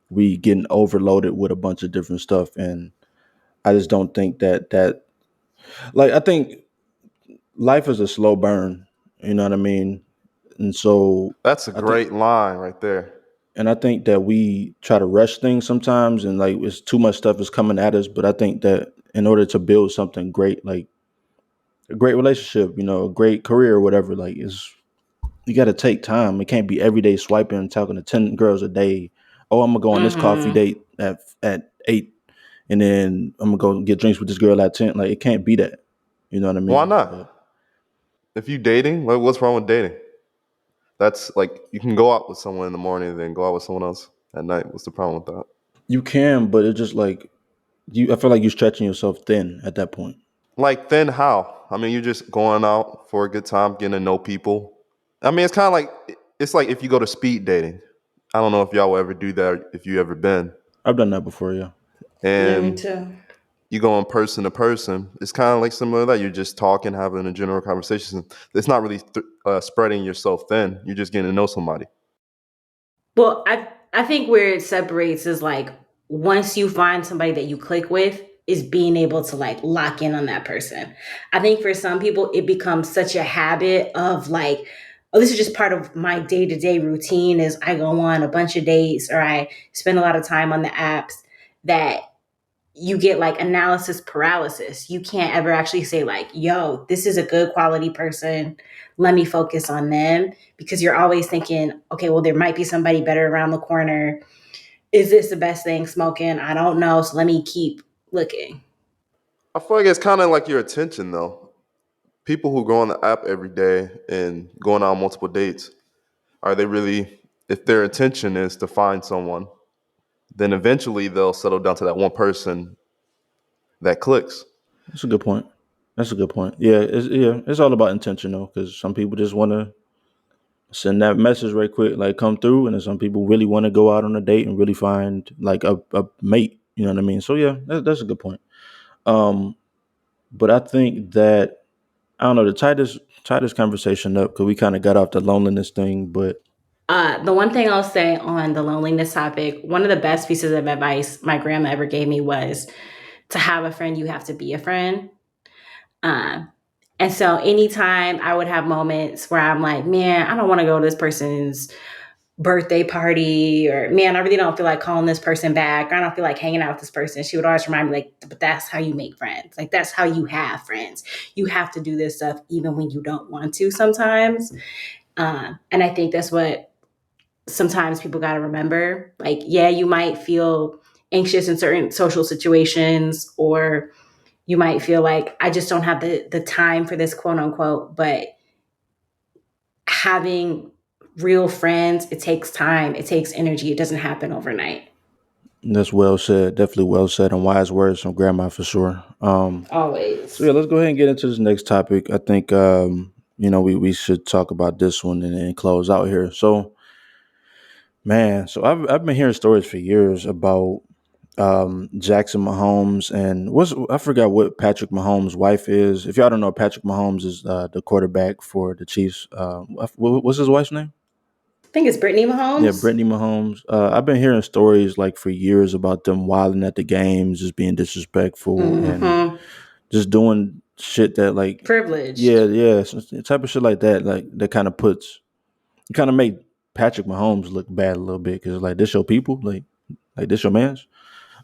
we getting overloaded with a bunch of different stuff, and I just don't think that like I think life is a slow burn. You know what I mean? And so That's a I think great line right there. and I think that we try to rush things sometimes, and like it's too much stuff is coming at us. But I think that in order to build something great, like a great relationship, a great career or whatever, like is you got to take time. It can't be every day swiping and talking to 10 girls a day. Oh, I'm gonna go on this coffee Mm-hmm. date at 8, and then I'm gonna go get drinks with this girl at 10. Like it can't be that. You know what I Why mean? But not? If you dating, like, what's wrong with dating? That's like you can go out with someone in the morning and then go out with someone else at night. What's the problem with that? you can, but it's just like I feel like you're stretching yourself thin at that point. Like then how? I mean, you're just going out for a good time, getting to know people. I mean, it's kind of like if you go to speed dating. I don't know if y'all will ever do that if you ever been. I've done that before, yeah. Yeah, me And too. you go in person to person. It's kind of like similar to that. You're just talking, having a general conversation. It's not really spreading yourself thin. You're just getting to know somebody. Well, I think where it separates is like once you find somebody that you click with, is being able to like lock in on that person. I think for some people it becomes such a habit of like, oh, this is just part of my day-to-day routine is I go on a bunch of dates or I spend a lot of time on the apps that you get like analysis paralysis. You can't ever actually say like, yo, this is a good quality person. Let me focus on them because you're always thinking, okay, well, there might be somebody better around the corner. Is this the best thing smoking? I don't know. So let me keep looking. I feel like it's kind of like your attention though. People who go on the app every day and going on multiple dates, are they really? If their intention is to find someone, then eventually they'll settle down to that one person that clicks. That's a good point. That's a good point. It's all about intention though, because some people just want to send that message right quick, like come through, and then some people really want to go out on a date and really find like a mate. You know what I mean? So yeah, that's a good point. Um, but I think that I don't know to tie this conversation up because we kind of got off the loneliness thing, but The one thing I'll say on the loneliness topic, one of the best pieces of advice my grandma ever gave me was to have a friend, you have to be a friend. Um, and so anytime I would have moments where I'm like, man, I don't want to go to this person's birthday party, or man, I really don't feel like calling this person back, or I don't feel like hanging out with this person. She would always remind me, like, but that's how you make friends. Like, that's how you have friends. You have to do this stuff even when you don't want to sometimes. And I think that's what sometimes people got to remember. Like, yeah, you might feel anxious in certain social situations, or you might feel like I just don't have the time for this, quote unquote, but having real friends, it takes time, it takes energy. It doesn't happen overnight. That's well said. Definitely well said, and wise words from grandma for sure. So Always. yeah, let's go ahead and get into this next topic. I think we should talk about this one and close out here. So man, so I've been hearing stories for years about Jackson Mahomes and I forgot what Patrick Mahomes' wife is. If y'all don't know, Patrick Mahomes is the quarterback for the Chiefs. What's his wife's name? I think it's Brittany Yeah, Mahomes. Brittany Mahomes. I've been hearing stories like for years about them wilding at the games, just being disrespectful and Mm-hmm. just doing shit that like, Privileged. type of shit like that. Like that kind of make Patrick Mahomes look bad a little bit because like this your people, like this your man's.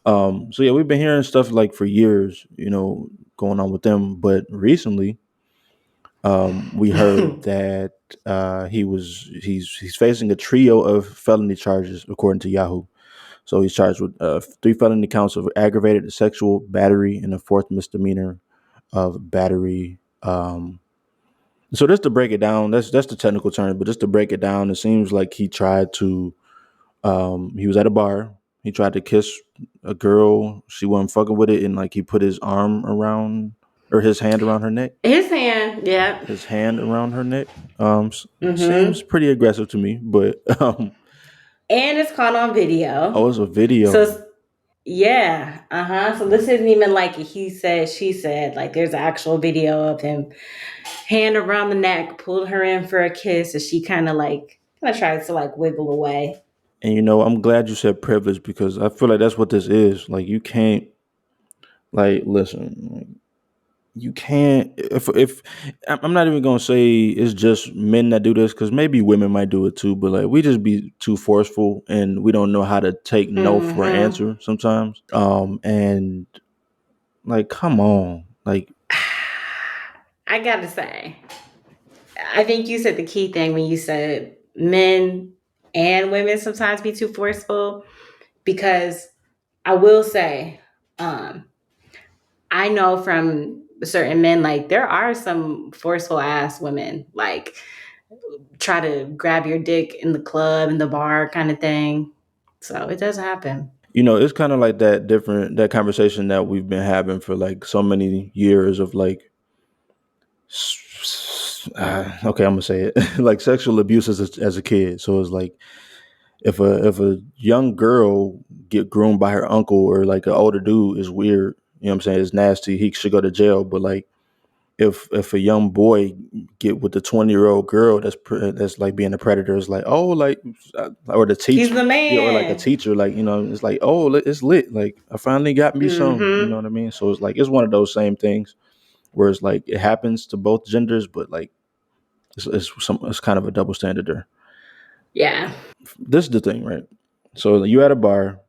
So yeah, we've been hearing stuff like for years, going on with them, but recently, we heard that he's facing a trio of felony charges according to Yahoo. So he's charged with 3 felony counts of aggravated sexual battery and a fourth misdemeanor of battery. So just to break it down, that's the technical term, but just to break it down, it seems like he was at a bar. He tried to kiss a girl. She wasn't fucking with it, and like he put his hand around her neck. His hand, yeah. His hand around her neck. Seems Mm-hmm. pretty aggressive to me, but And it's caught on video. oh, it's a So video. it's, yeah, So this isn't even like a he said, she said. Like there's actual video of him, hand around the neck, pulled her in for a kiss, and she kind of tries to like wiggle away. And I'm glad you said privilege because I feel like that's what this is. Like you can't listen. You can't if I'm not even gonna say it's just men that do this because maybe women might do it too, but like we just be too forceful and we don't know how to take no for an Mm-hmm. answer sometimes. And like come on, like I gotta say, I think you said the key thing when you said men and women sometimes be too forceful because I will say, um, I know from certain men, like there are some forceful ass women, like try to grab your dick in the club, in the bar kind of thing. So it does happen. it's kind of like that conversation that we've been having for like so many years of like okay, I'm gonna say it like sexual abuse as a kid. So it's like if a young girl get groomed by her uncle or like an older dude is weird, you know what I'm saying? It's nasty. He should go to jail. But like if a young boy get with the 20-year-old girl that's like being a predator, it's like oh like or the He's teacher. the Yeah, or like a man. teacher, like it's like oh it's lit. Like I finally got me some, you know Mm-hmm. what I mean? So it's like it's one of those same things where it's like it happens to both genders, but like it's kind of a double standard there. Yeah. This is the thing, right? So you at a bar,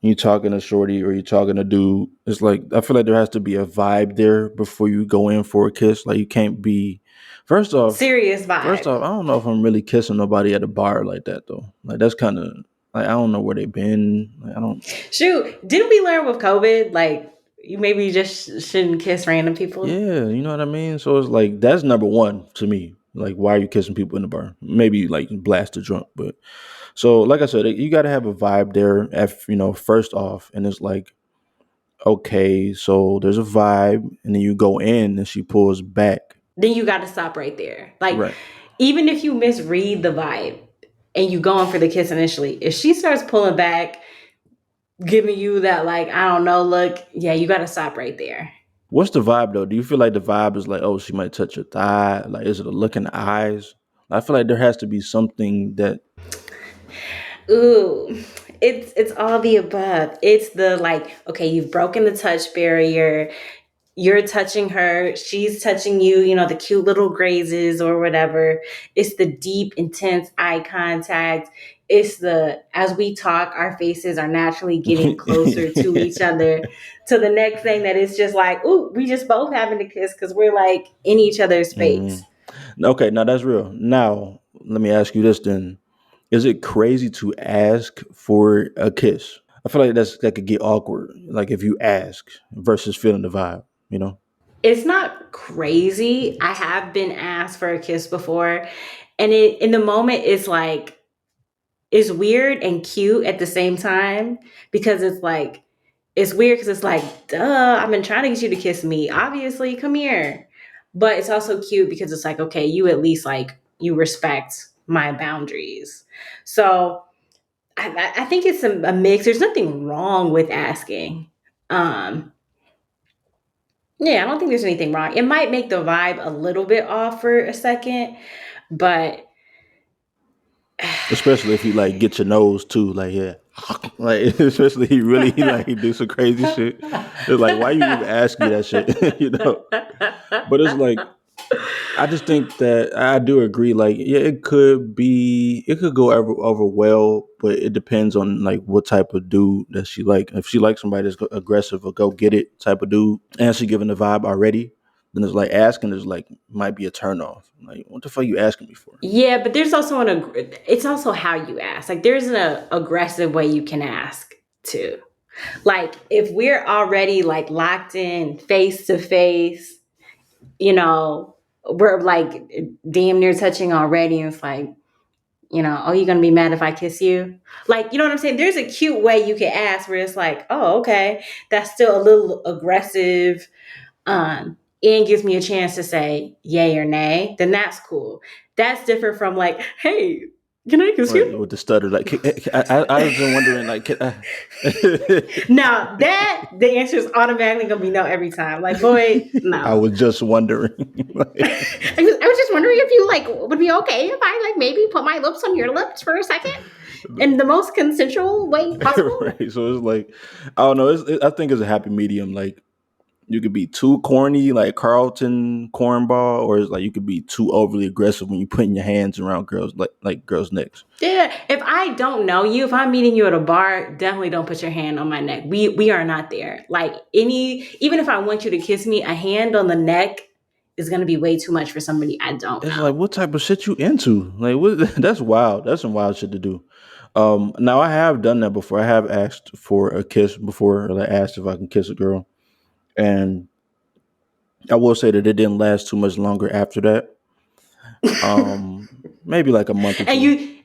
you talking to shorty or you talking to dude, it's like I feel like there has to be a vibe there before you go in for a kiss. Like you can't be first off, Serious vibe. I don't know if I'm really kissing nobody at a bar like that though. Like that's kind of like I don't know where they've been. Like, I don't. Shoot, didn't we learn with COVID? Like, you maybe just shouldn't kiss random people. Yeah, you know what I mean. So it's like that's number one to me. Like why are you kissing people in the bar? Maybe like blasted drunk, but so like I said, you got to have a vibe there. First off, and it's like okay, so there's a vibe, and then you go in, and she pulls back. Then you got to stop right there. Like, Right. even if you misread the vibe and you going for the kiss initially, if she starts pulling back, giving you that, like, I don't know, look, yeah, you got to stop right there. What's the vibe though? Do you feel like the vibe is like, oh, she might touch your thigh? Like, is it a look in the eyes? I feel like there has to be something that. Ooh, it's all the above. It's the like, okay, you've broken the touch barrier. You're touching her, she's touching you, the cute little grazes or whatever. It's the deep, intense eye contact. It's the, as we talk, our faces are naturally getting closer to each other to the next thing that is just like, ooh, we just both having a kiss because we're like in each other's Mm. face. Okay, now that's real. Now let me ask you this then: is it crazy to ask for a kiss? I feel like that could get awkward. Like if you ask versus feeling the vibe, you know. It's not crazy. I have been asked for a kiss before. And it in the moment is like it's weird and cute at the same time because it's like it's weird because it's like, duh, I've been trying to get you to kiss me. Obviously, come here. But it's also cute because it's like, okay, you at least like you respect my boundaries. So I think it's a mix. There's nothing wrong with asking. Um, yeah, I don't think there's anything wrong. It might make the vibe a little bit off for a second, but Especially if he like get your nose too, like yeah, like especially he do some crazy shit. It's like why you even ask me that shit, you know? But it's like I just think that I do agree. Like yeah, it could go over well, but it depends on like what type of dude that she like. If she likes somebody that's aggressive or go get it type of dude, and she giving the vibe already, then it's like asking is like might be a turn off. Like what the fuck you asking me for? yeah, but there's also it's also how you ask. Like there's an aggressive way you can ask too. Like if we're already like locked in face to face, you know, we're like damn near touching already, and it's like, you know, oh, you're gonna be mad if I kiss you? Like, you know what I'm saying? There's a cute way you can ask where it's like, oh, okay, that's still a little aggressive, and gives me a chance to say yay or nay, then that's cool. That's different from like, hey, can I kiss Right, you? with the stutter, like I was just wondering, like, Now that the answer is automatically gonna be no every time. Like, boy, I no. was just wondering. I was just wondering if you like would be okay if I like maybe put my lips on your lips for a second in the most consensual way possible. Right, so it's like I don't know. I think it's a happy medium. Like you could be too corny, like Carlton cornball, or it's like you could be too overly aggressive when you putting your hands around girls, like girls' necks. Yeah, if I don't know you, if I'm meeting you at a bar, definitely don't put your hand on my neck. We are not there. Like even if I want you to kiss me, a hand on the neck is gonna be way too much for somebody I don't It's like know. what type of shit you into? Like what? That's wild. That's some wild shit to do. Now I have done that before. I have asked for a kiss before, or like asked if I can kiss a girl, and I will say that it didn't last too much longer after that. Maybe like a month or and two. you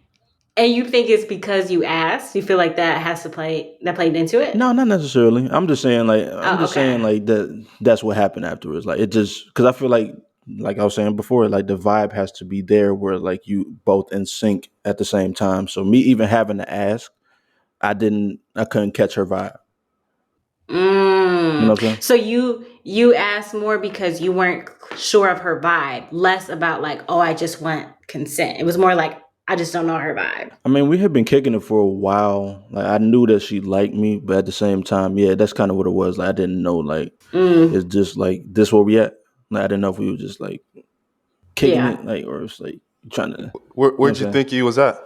and you think it's because you asked? You feel like that has to play that played into it? No, not necessarily. I'm Oh, just okay. saying like that's what happened afterwards. Like it just because I feel like I was saying before, like the vibe has to be there where like you both in sync at the same time. So me even having to ask, I couldn't catch her vibe. You know what I'm saying? So you asked more because you weren't sure of her vibe, less about like, oh, I just want consent. It was more like I just don't know her vibe. I mean, we had been kicking it for a while. Like I knew that she liked me, but at the same time, yeah, that's kind of what it was. Like I didn't know like Mm, it's just like this where we at. Like I didn't know if we were just like kicking yeah. it, like or it's like trying to, you know what I'm Where'd you saying? think he was at?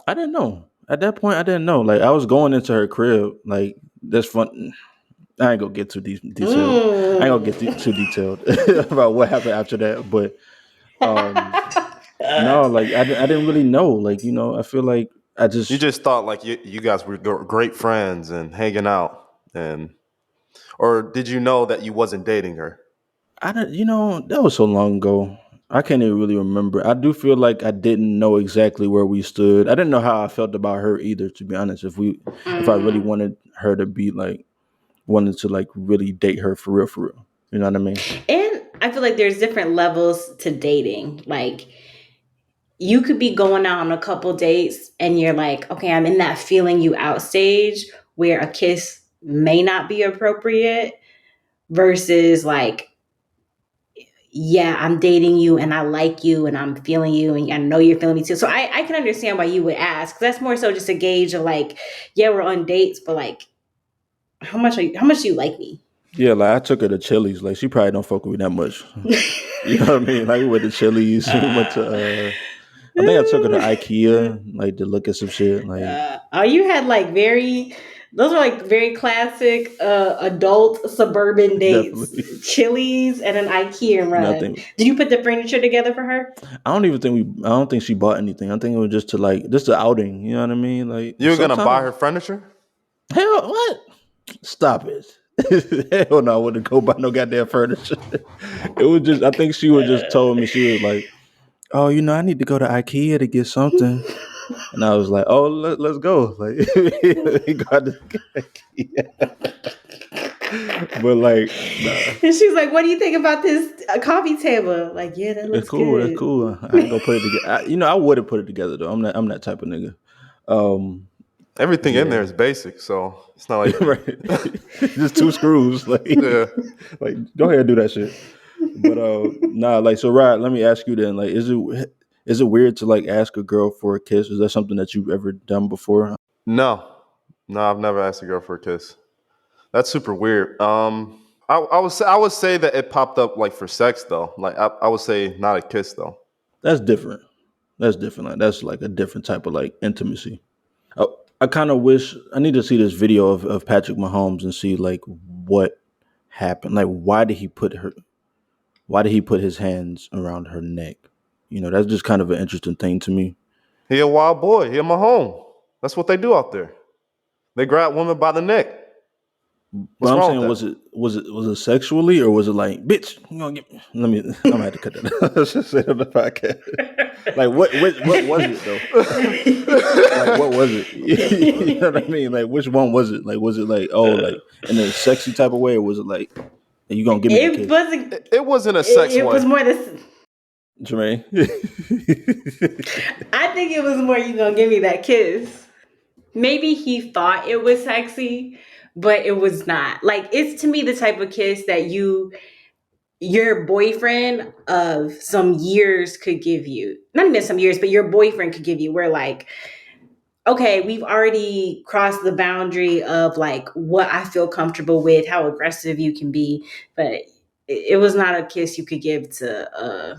I didn't know. At that point, I didn't know. Like I was going into her crib. Like that's fun. I ain't gonna get too detailed. I ain't gonna get Mm. too detailed about what happened after that. But um, no, like I didn't really know. Like I feel like I You just just thought like you guys were great friends and hanging out, and or did you know that you wasn't dating her? I don't. That was so long ago. I can't even really remember. I do feel like I didn't know exactly where we stood. I didn't know how I felt about her either. To be honest, if I really Mm. wanted her to be like wanted to like really date her for real. You know what I mean? And I feel like there's different levels to dating. Like you could be going out on a couple dates and you're like, okay, I'm in that feeling you out stage where a kiss may not be appropriate versus like, yeah, I'm dating you and I like you and I'm feeling you and I know you're feeling me too. So I can understand why you would ask. 'Cause that's more so just a gauge of like, yeah, we're on dates, but like, how much do you like me? Yeah, like I took her to Chili's. Like she probably don't fuck with me that much. You know what I mean? Like we went to Chili's. We went to. I think I took her to IKEA, like to look at some shit. Like Oh, you had like those are like very classic adult suburban dates. definitely Chili's and an IKEA run. nothing. Did you put the furniture together for her? I don't even think I don't think she bought anything. I think it was just to like just the outing. You know what I mean? Like You were gonna buy her sometimes, furniture? hell, what? Stop it. Hell no, I wouldn't go buy no goddamn furniture. It was just I think she was just told me she was like oh, I need to go to IKEA to get something. And I was like, oh, let's go. Like, he got to IKEA. But like, nah, And she's like, "What do you think about this coffee table?" Like, yeah, that it's looks cool. That's good. cool. I ain't gonna put it together. I would have put it together though. I'm that type of nigga. Um, Everything in there yeah, is basic, so it's not like right. Just two screws. Like, yeah. like go ahead and do that shit. But nah, like so. Rod, let me ask you then. Like, is it weird to like ask a girl for a kiss? Is that something that you've ever done before? No, no, I've never asked a girl for a kiss. That's super weird. I would say that it popped up like for sex though. Like I would say not a kiss though. That's different. That's different. Like that's like a different type of like intimacy. I kind of wish I need to see this video of Patrick Mahomes and see like what happened. Like why did he put his hands around her neck? That's just kind of an interesting thing to me. He a wild boy. He a Mahomes. That's what they do out there. They grab women by the neck. But What's I'm wrong with saying that? was it sexually or was it like, bitch, you gonna get let me I'm gonna have to cut that out. Let's just say it on the podcast. Like what was it though? Like what was it? You know what I mean? Like which one was it? Like was it like, oh, like in a sexy type of way, or was it like, you gonna give me the It kiss? wasn't. It wasn't a sex It way. was more this. Jermaine. I think it was more, you gonna give me that kiss. Maybe he thought it was sexy, but it was not. Like, it's to me the type of kiss that your boyfriend of some years could give you. Not even some years, but your boyfriend could give you, where like, okay, we've already crossed the boundary of like what I feel comfortable with, how aggressive you can be, but it was not a kiss you could give to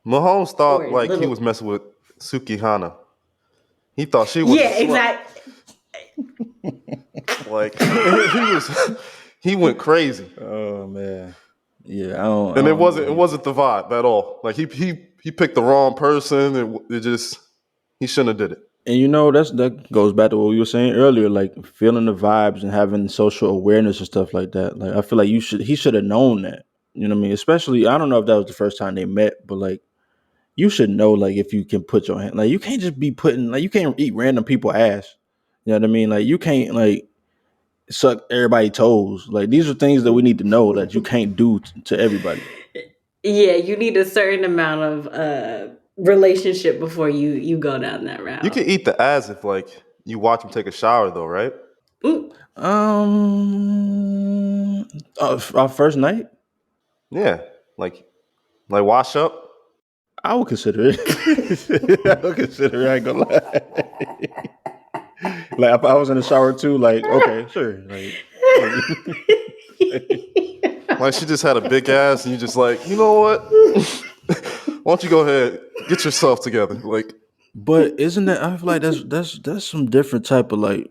Mahomes thought or like he little. was messing with Suki Hana. He thought she was a Yeah, slut. exactly. Like he went crazy, Oh man. Yeah, I and it don't know. wasn't it wasn't the vibe at all. Like he picked the wrong person, and it just he shouldn't have did it. And that goes back to what we were saying earlier, like feeling the vibes and having social awareness and stuff like that. Like I feel like he should have known that. You know what I mean? Especially I don't know if that was the first time they met, but like you should know like if you can put your hand, like you can't just be putting, like you can't eat random people ass. You know what I mean? Like you can't like suck everybody toes. Like these are things that we need to know that you can't do to everybody. Yeah, you need a certain amount of relationship before you go down that You route. can eat the ass if like you watch him take a shower though, right? Mm. Our first night, Yeah, like wash up. I would consider it. I would consider it. I ain't gonna lie. Like if I was in the shower too, like okay, sure. Like Like she just had a big ass, and you just like, you know what? Why don't you go ahead, get yourself together? Like but isn't that? I feel like that's some different type of like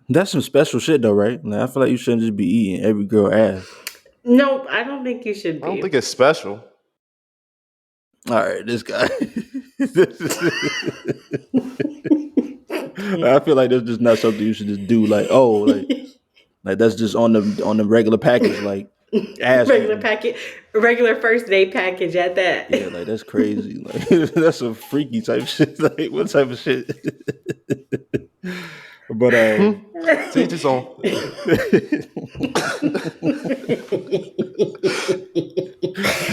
that's some special shit though, right? Like I feel like you shouldn't just be eating every girl ass. Nope, I don't think you should I don't be. think it's special. All right, this guy. I feel like that's just not something you should just do. Like oh, like that's just on the regular package, like ass regular eating. package, regular first day package at that. Yeah, like that's crazy. Like that's a freaky type shit. Like what type of shit? But To each his own.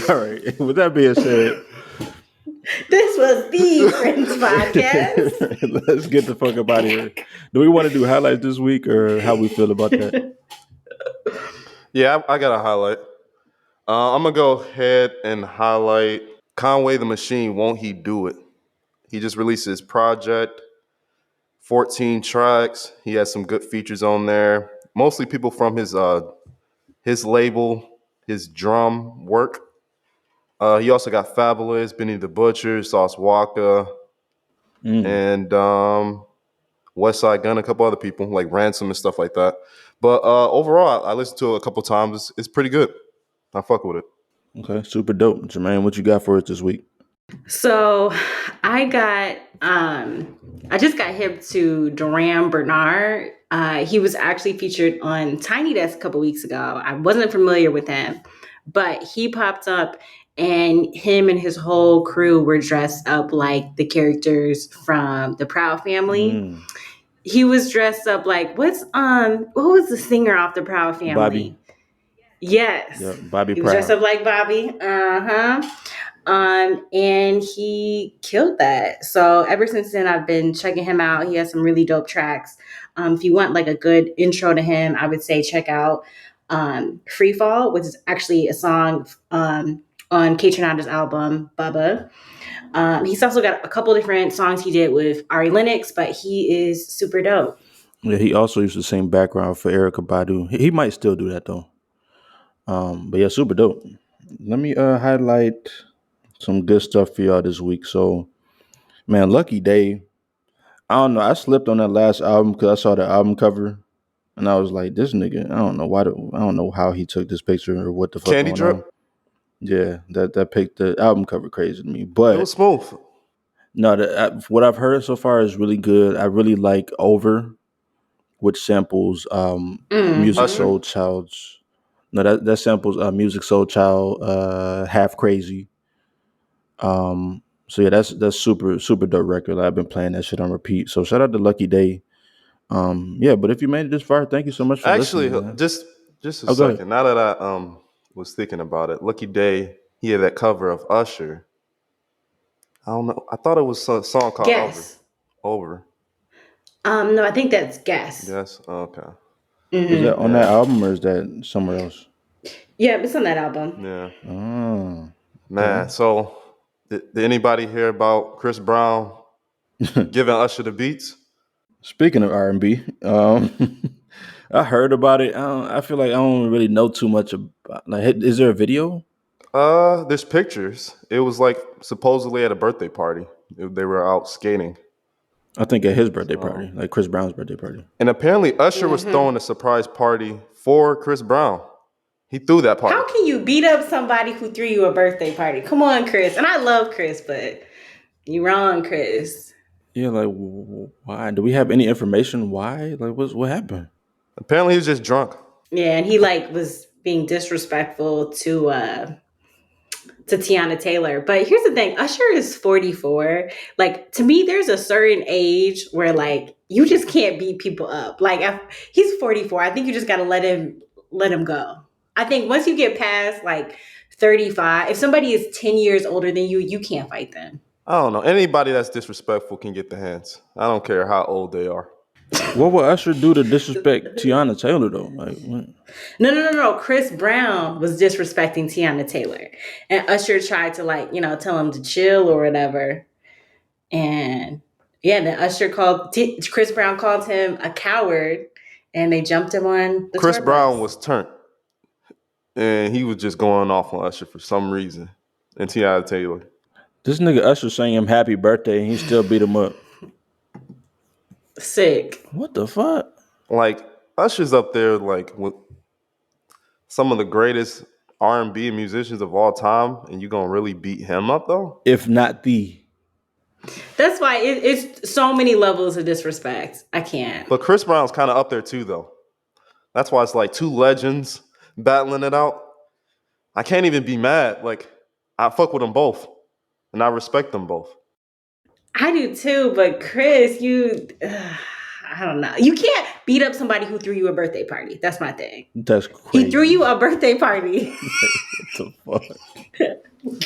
all right. With that being said, This was the Friends Podcast. let's get the fuck up out of here. Do we want to do highlights this week or how we feel about that? Yeah, I got a highlight. I'm gonna go ahead and highlight Conway the Machine. Won't he do it? He just released his project, 14 tracks. He has some good features on there. Mostly people from his label, his drum work. He also got Fabulous, Benny the Butcher, Sauce Walker, Mm, and West Side Gun, a couple other people like Ransom and stuff like that. But overall, I listened to it a couple times. It's pretty good. I fuck with it. okay, super dope. Jermaine, what you got for us this week? So I just got hip to Durand Bernarr. He was actually featured on Tiny Desk a couple weeks ago. I wasn't familiar with him, but he popped up and him and his whole crew were dressed up like the characters from the Proud Family. He was dressed up like what was the singer off the Proud Family? Bobby. Yes. Yeah, Bobby He was dressed Proud. up like Bobby. And he killed that. So ever since then, I've been checking him out. He has some really dope tracks. If you want like a good intro to him, I would say check out Freefall, which is actually a song on K Tronada's album, Bubba. He's also got a couple different songs he did with Ari Lennox, but he is super dope. Yeah, he also used to sing background for Erykah Badu. He might still do that though. But yeah, super dope. Let me highlight some good stuff for y'all this week. So, man, Lucky Daye. I don't know. I slipped on that last album because I saw the album cover, and I was like, "This nigga, I don't know why. I don't know how he took this picture or what the fuck Candy going Drip. on." Yeah, that picked the album cover crazy to me. It But was smooth. no, what I've heard so far is really good. I really like Over, which samples Music Usher. Soul Child's. No, that samples Music Soul Child, Half Crazy. So yeah, that's super dope record. I've been playing that shit on repeat. So shout out to Lucky Daye. Yeah, but if you made it this far, thank you so much for Actually, listening, man. just a Oh, go ahead. second. Now that I was thinking about it, Lucky Daye, he had that cover of Usher. I don't know. I thought it was a song called Guess. Over. No, I think that's Guess. Yes. Okay. Is that on that album or is that somewhere else? Yeah, it's on that album. Yeah. Oh, Man, so did anybody hear about Chris Brown giving Usher the beats? speaking of R&B, I heard about it. I feel like I don't really know too much about. Like, is there a video? There's pictures. It was like supposedly at a birthday party. They were out skating. I think at his birthday party, like Chris Brown's birthday party. And apparently Usher was throwing a surprise party for Chris Brown. He threw that party. How can you beat up somebody who threw you a birthday party? Come on, Chris. And I love Chris, but you wrong, Chris. Yeah, like why? Do we have any information why? Like what happened? Apparently he was just drunk. Yeah, and he like was being disrespectful to Tiana Taylor. But here's the thing, Usher is 44. Like, to me, there's a certain age where like you just can't beat people up. Like he's 44. I think you just gotta let him go. I think once you get past like 35, if somebody is 10 years older than you, you can't fight them. I don't know. Anybody that's disrespectful can get the hands. I don't care how old they are. What would Usher do to disrespect Tiana Taylor though? Like what? No. Chris Brown was disrespecting Tiana Taylor, and Usher tried to tell him to chill or whatever. And yeah, then Usher Chris Brown called him a coward, and they jumped him on the Chris tour Brown bus. was turned, and he was just going off on Usher for some reason. And Tiana Taylor. This nigga Usher sang him happy birthday and he still beat him up. Sick. What the fuck? Like Usher's up there like with some of the greatest R&B musicians of all time, and you gonna really beat him up though? If not the. That's why it's so many levels of disrespect. I can't. But Chris Brown's kind of up there too, though. That's why it's like two legends battling it out. I can't even be mad. Like, I fuck with them both, and I respect them both. I do too, but Chris, I don't know. You can't beat up somebody who threw you a birthday party. That's my thing. That's crazy. He threw you a birthday party. What the fuck?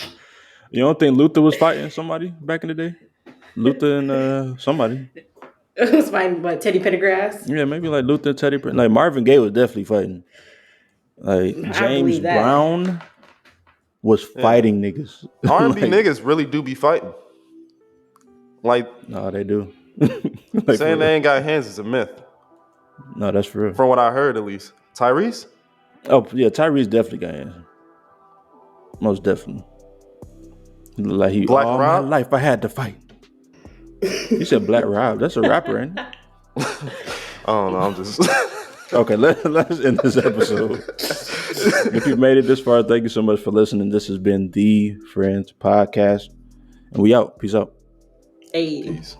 You don't think Luther was fighting somebody back in the day? Luther and somebody. It was fighting Teddy Pendergrass? Yeah, maybe like Luther and Teddy. Like Marvin Gaye was definitely fighting. Like James Brown was fighting niggas. R&B niggas really do be fighting. Like, no, they do. Like saying they ain't got hands is a myth. No, that's for real. From what I heard, at least. Tyrese? Oh yeah, Tyrese definitely got hands. Most definitely. Like he Black all Rob? my life I had to fight. You said Black Rob. That's a rapper, ain't it? I don't know. I'm just okay. Let's end this episode. If you made it this far, thank you so much for listening. This has been the Friends Podcast, and we out. Peace out. Hey. Peace.